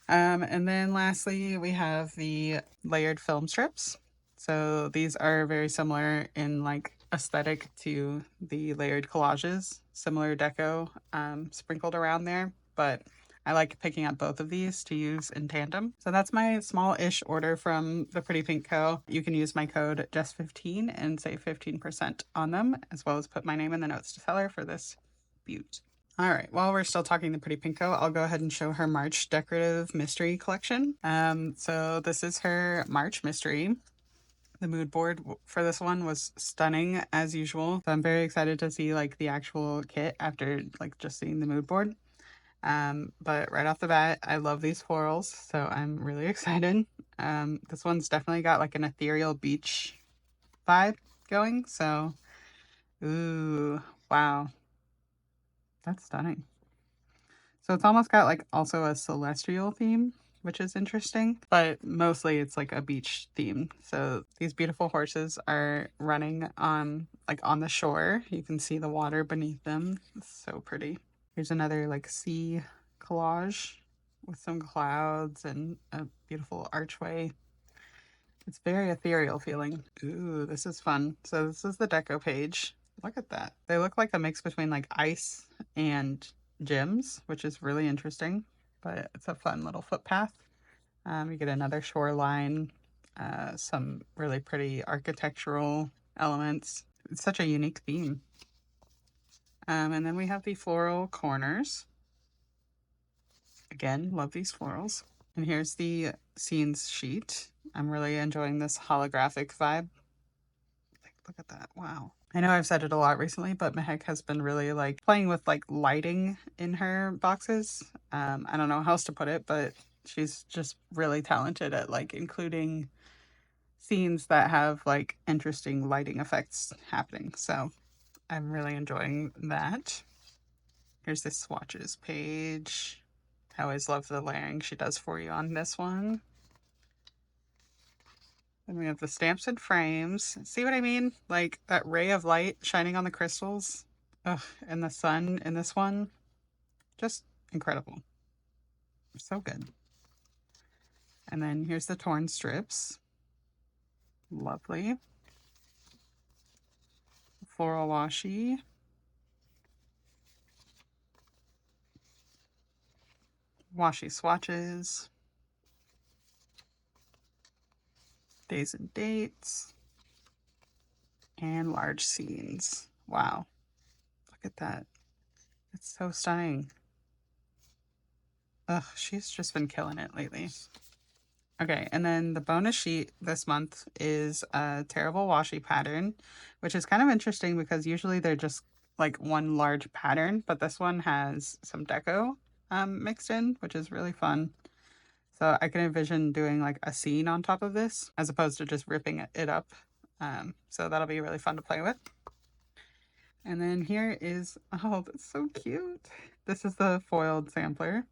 And then lastly, we have the layered film strips. So these are very similar in like aesthetic to the layered collages, similar deco sprinkled around there, but I like picking up both of these to use in tandem. So that's my small-ish order from the Pretty Pink Co. You can use my code JESS15 and save 15% on them, as well as put my name in the notes to seller for this beaut. All right, while we're still talking the Pretty Pinko, I'll go ahead and show her March Decorative Mystery Collection. So this is her March Mystery. The mood board for this one was stunning as usual. So I'm very excited to see like the actual kit after like just seeing the mood board. But right off the bat, I love these florals, so I'm really excited. This one's definitely got like an ethereal beach vibe going, so ooh, wow. That's stunning. So it's almost got like also a celestial theme, which is interesting, but mostly it's like a beach theme. So these beautiful horses are running on like on the shore. You can see the water beneath them. It's so pretty. Here's another like sea collage with some clouds and a beautiful archway. It's very ethereal feeling. Ooh, this is fun. So this is the deco page. Look at that. They look like a mix between like ice and gems, which is really interesting, but it's a fun little footpath. You get another shoreline, some really pretty architectural elements. It's such a unique theme. And then we have the floral corners. Again, love these florals. And here's the scenes sheet. I'm really enjoying this holographic vibe. Like, look at that. Wow. I know I've said it a lot recently, but Mehek has been really like playing with like lighting in her boxes. I don't know how else to put it, but she's just really talented at like including scenes that have like interesting lighting effects happening. So I'm really enjoying that. Here's the swatches page. I always love the layering she does for you on this one. Then we have the stamps and frames. See what I mean? Like that ray of light shining on the crystals. Ugh, and the sun in this one. Just incredible. So good. And then here's the torn strips. Lovely. Floral washi. Washi swatches. Days and dates. And large scenes. Wow. Look at that. It's so stunning. Ugh, she's just been killing it lately. Okay, and then the bonus sheet this month is a terrible washi pattern, which is kind of interesting because usually they're just like one large pattern, but this one has some deco mixed in, which is really fun. So I can envision doing like a scene on top of this as opposed to just ripping it up. So that'll be really fun to play with. And then here is, oh, that's so cute. This is the foiled sampler.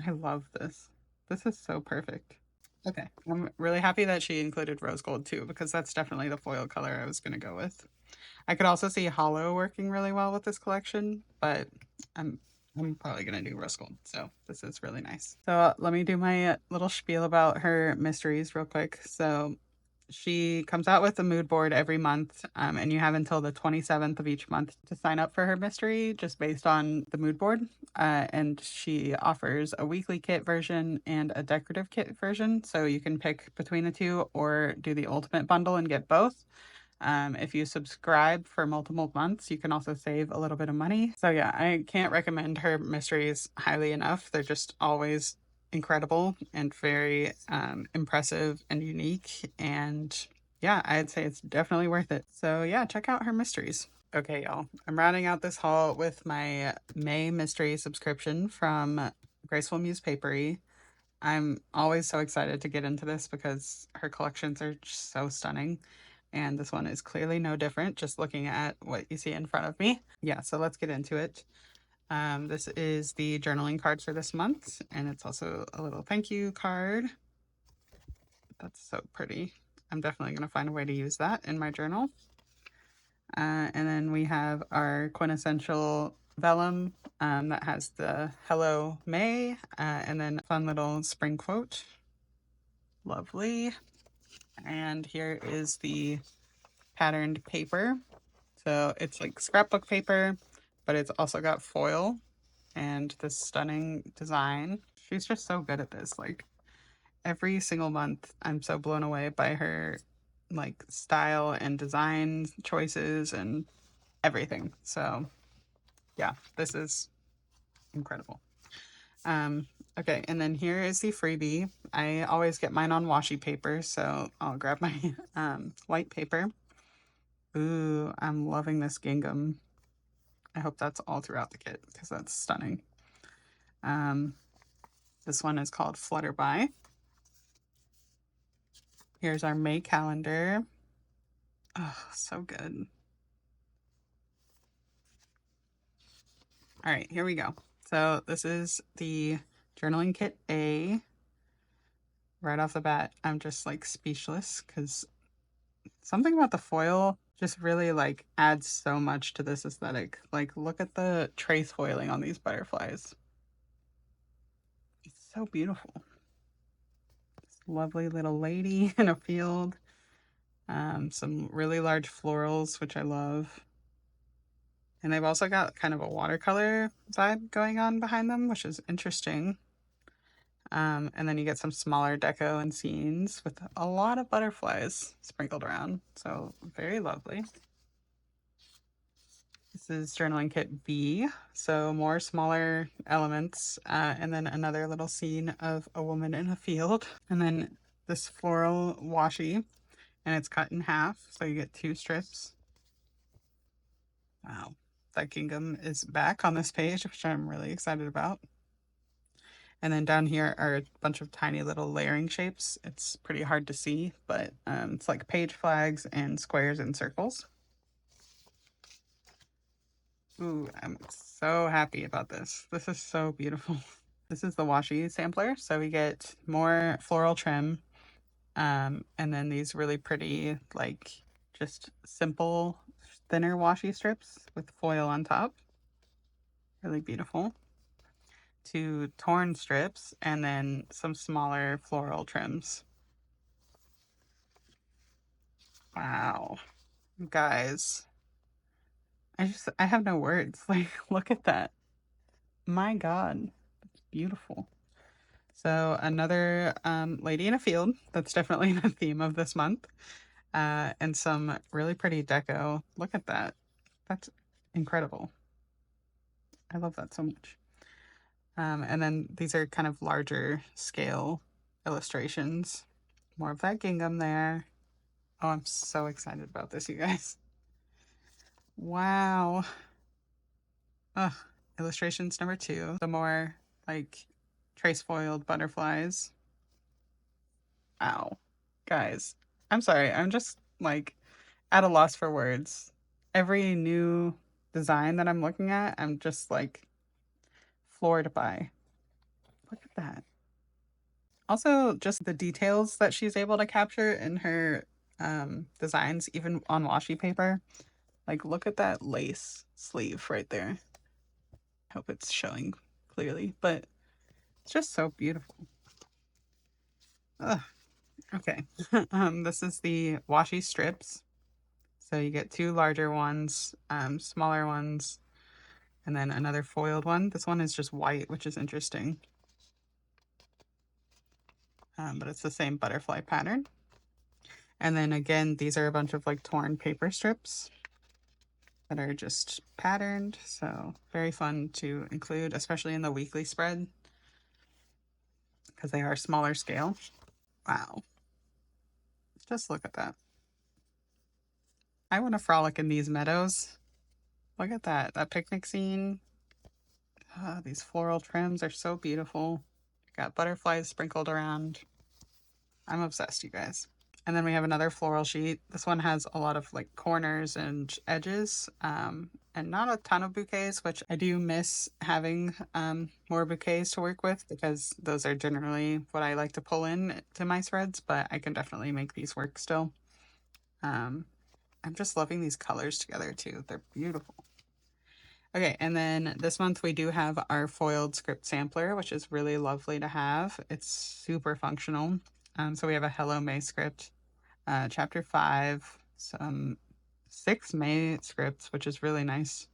I love this. This is so perfect. Okay, I'm really happy that she included rose gold too, because that's definitely the foil color I was going to go with. I could also see hollow working really well with this collection, but I'm probably going to do rose gold. So this is really nice. So let me do my little spiel about her mysteries real quick. So she comes out with a mood board every month, and you have until the 27th of each month to sign up for her mystery just based on the mood board. And she offers a weekly kit version and a decorative kit version. So you can pick between the two or do the ultimate bundle and get both. If you subscribe for multiple months, you can also save a little bit of money. So yeah, I can't recommend her mysteries highly enough. They're just always incredible and very impressive and unique. And yeah, I'd say it's definitely worth it. So yeah, check out her mysteries. Okay, y'all. I'm rounding out this haul with my May mystery subscription from Graceful Muse Paperie. I'm always so excited to get into this because her collections are just so stunning. And this one is clearly no different, just looking at what you see in front of me. Yeah, so let's get into it. This is the journaling card for this month, and it's also a little thank you card. That's so pretty. I'm definitely going to find a way to use that in my journal. And then we have our quintessential vellum that has the Hello May, and then a fun little spring quote. Lovely. And here is the patterned paper. So it's like scrapbook paper, but it's also got foil and this stunning design. She's just so good at this. Like every single month, I'm so blown away by her like style and design choices and everything. So yeah, this is incredible. Okay, and then here is the freebie. I always get mine on washi paper, so I'll grab my white paper. Ooh, I'm loving this gingham. I hope that's all throughout the kit because that's stunning. This one is called Flutterby. Here's our May calendar. Oh, so good. All right, here we go. So this is the journaling kit A. Right off the bat, I'm just like speechless because something about the foil just really like adds so much to this aesthetic. Like look at the trace foiling on these butterflies. So beautiful. This lovely little lady in a field. Some really large florals, which I love. And they've also got kind of a watercolor vibe going on behind them, which is interesting. And then you get some smaller deco and scenes with a lot of butterflies sprinkled around. So very lovely. This is journaling kit B. So more smaller elements, and then another little scene of a woman in a field. And then this floral washi, and it's cut in half. So you get 2 strips. Wow. That gingham is back on this page, which I'm really excited about. And then down here are a bunch of tiny little layering shapes. It's pretty hard to see, but it's like page flags and squares and circles. Ooh, I'm so happy about this. This is so beautiful. This is the washi sampler. So we get more floral trim, and then these really pretty, like just simple, thinner washi strips with foil on top. Really beautiful. 2 torn strips, and then some smaller floral trims. Wow. Guys, I have no words. Like, look at that. My God, it's beautiful. So another lady in a field. That's definitely the theme of this month. And some really pretty deco. Look at that. That's incredible. I love that so much. And then these are kind of larger scale illustrations. More of that gingham there. Oh, I'm so excited about this, you guys. Wow. Ugh. Illustrations number 2. The more like trace foiled butterflies. Ow. Guys, I'm sorry. I'm just like at a loss for words. Every new design that I'm looking at, I'm just like floored by. Look at that. Also, just the details that she's able to capture in her designs, even on washi paper. Like, look at that lace sleeve right there. Hope it's showing clearly, but it's just so beautiful. Ugh. Okay. This is the washi strips. So you get 2 larger ones, smaller ones, and then another foiled one. This one is just white, which is interesting. But it's the same butterfly pattern. And then again, these are a bunch of like torn paper strips that are just patterned. So very fun to include, especially in the weekly spread, because they are smaller scale. Wow. Just look at that. I want to frolic in these meadows. Look at that. That picnic scene. These floral trims are so beautiful. Got butterflies sprinkled around. I'm obsessed, you guys. And then we have another floral sheet. This one has a lot of like corners and edges, and not a ton of bouquets, which I do miss having more bouquets to work with, because those are generally what I like to pull in to my spreads, but I can definitely make these work still. I'm just loving these colors together too. They're beautiful. Okay, and then this month we do have our foiled script sampler, which is really lovely to have. It's super functional. So we have a Hello May script, chapter 5, some 6 May scripts, which is really nice.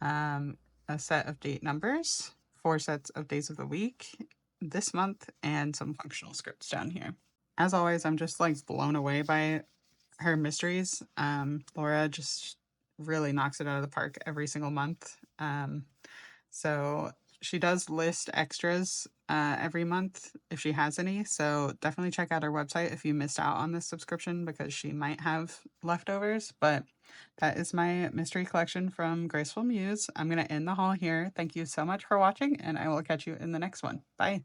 A set of date numbers, 4 sets of days of the week this month, and some functional scripts down here. As always, I'm just like blown away by her mysteries. Laura just really knocks it out of the park every single month. So she does list extras every month if she has any. So definitely check out her website if you missed out on this subscription, because she might have leftovers. But that is my mystery collection from Graceful Muse. I'm going to end the haul here. Thank you so much for watching, and I will catch you in the next one. Bye.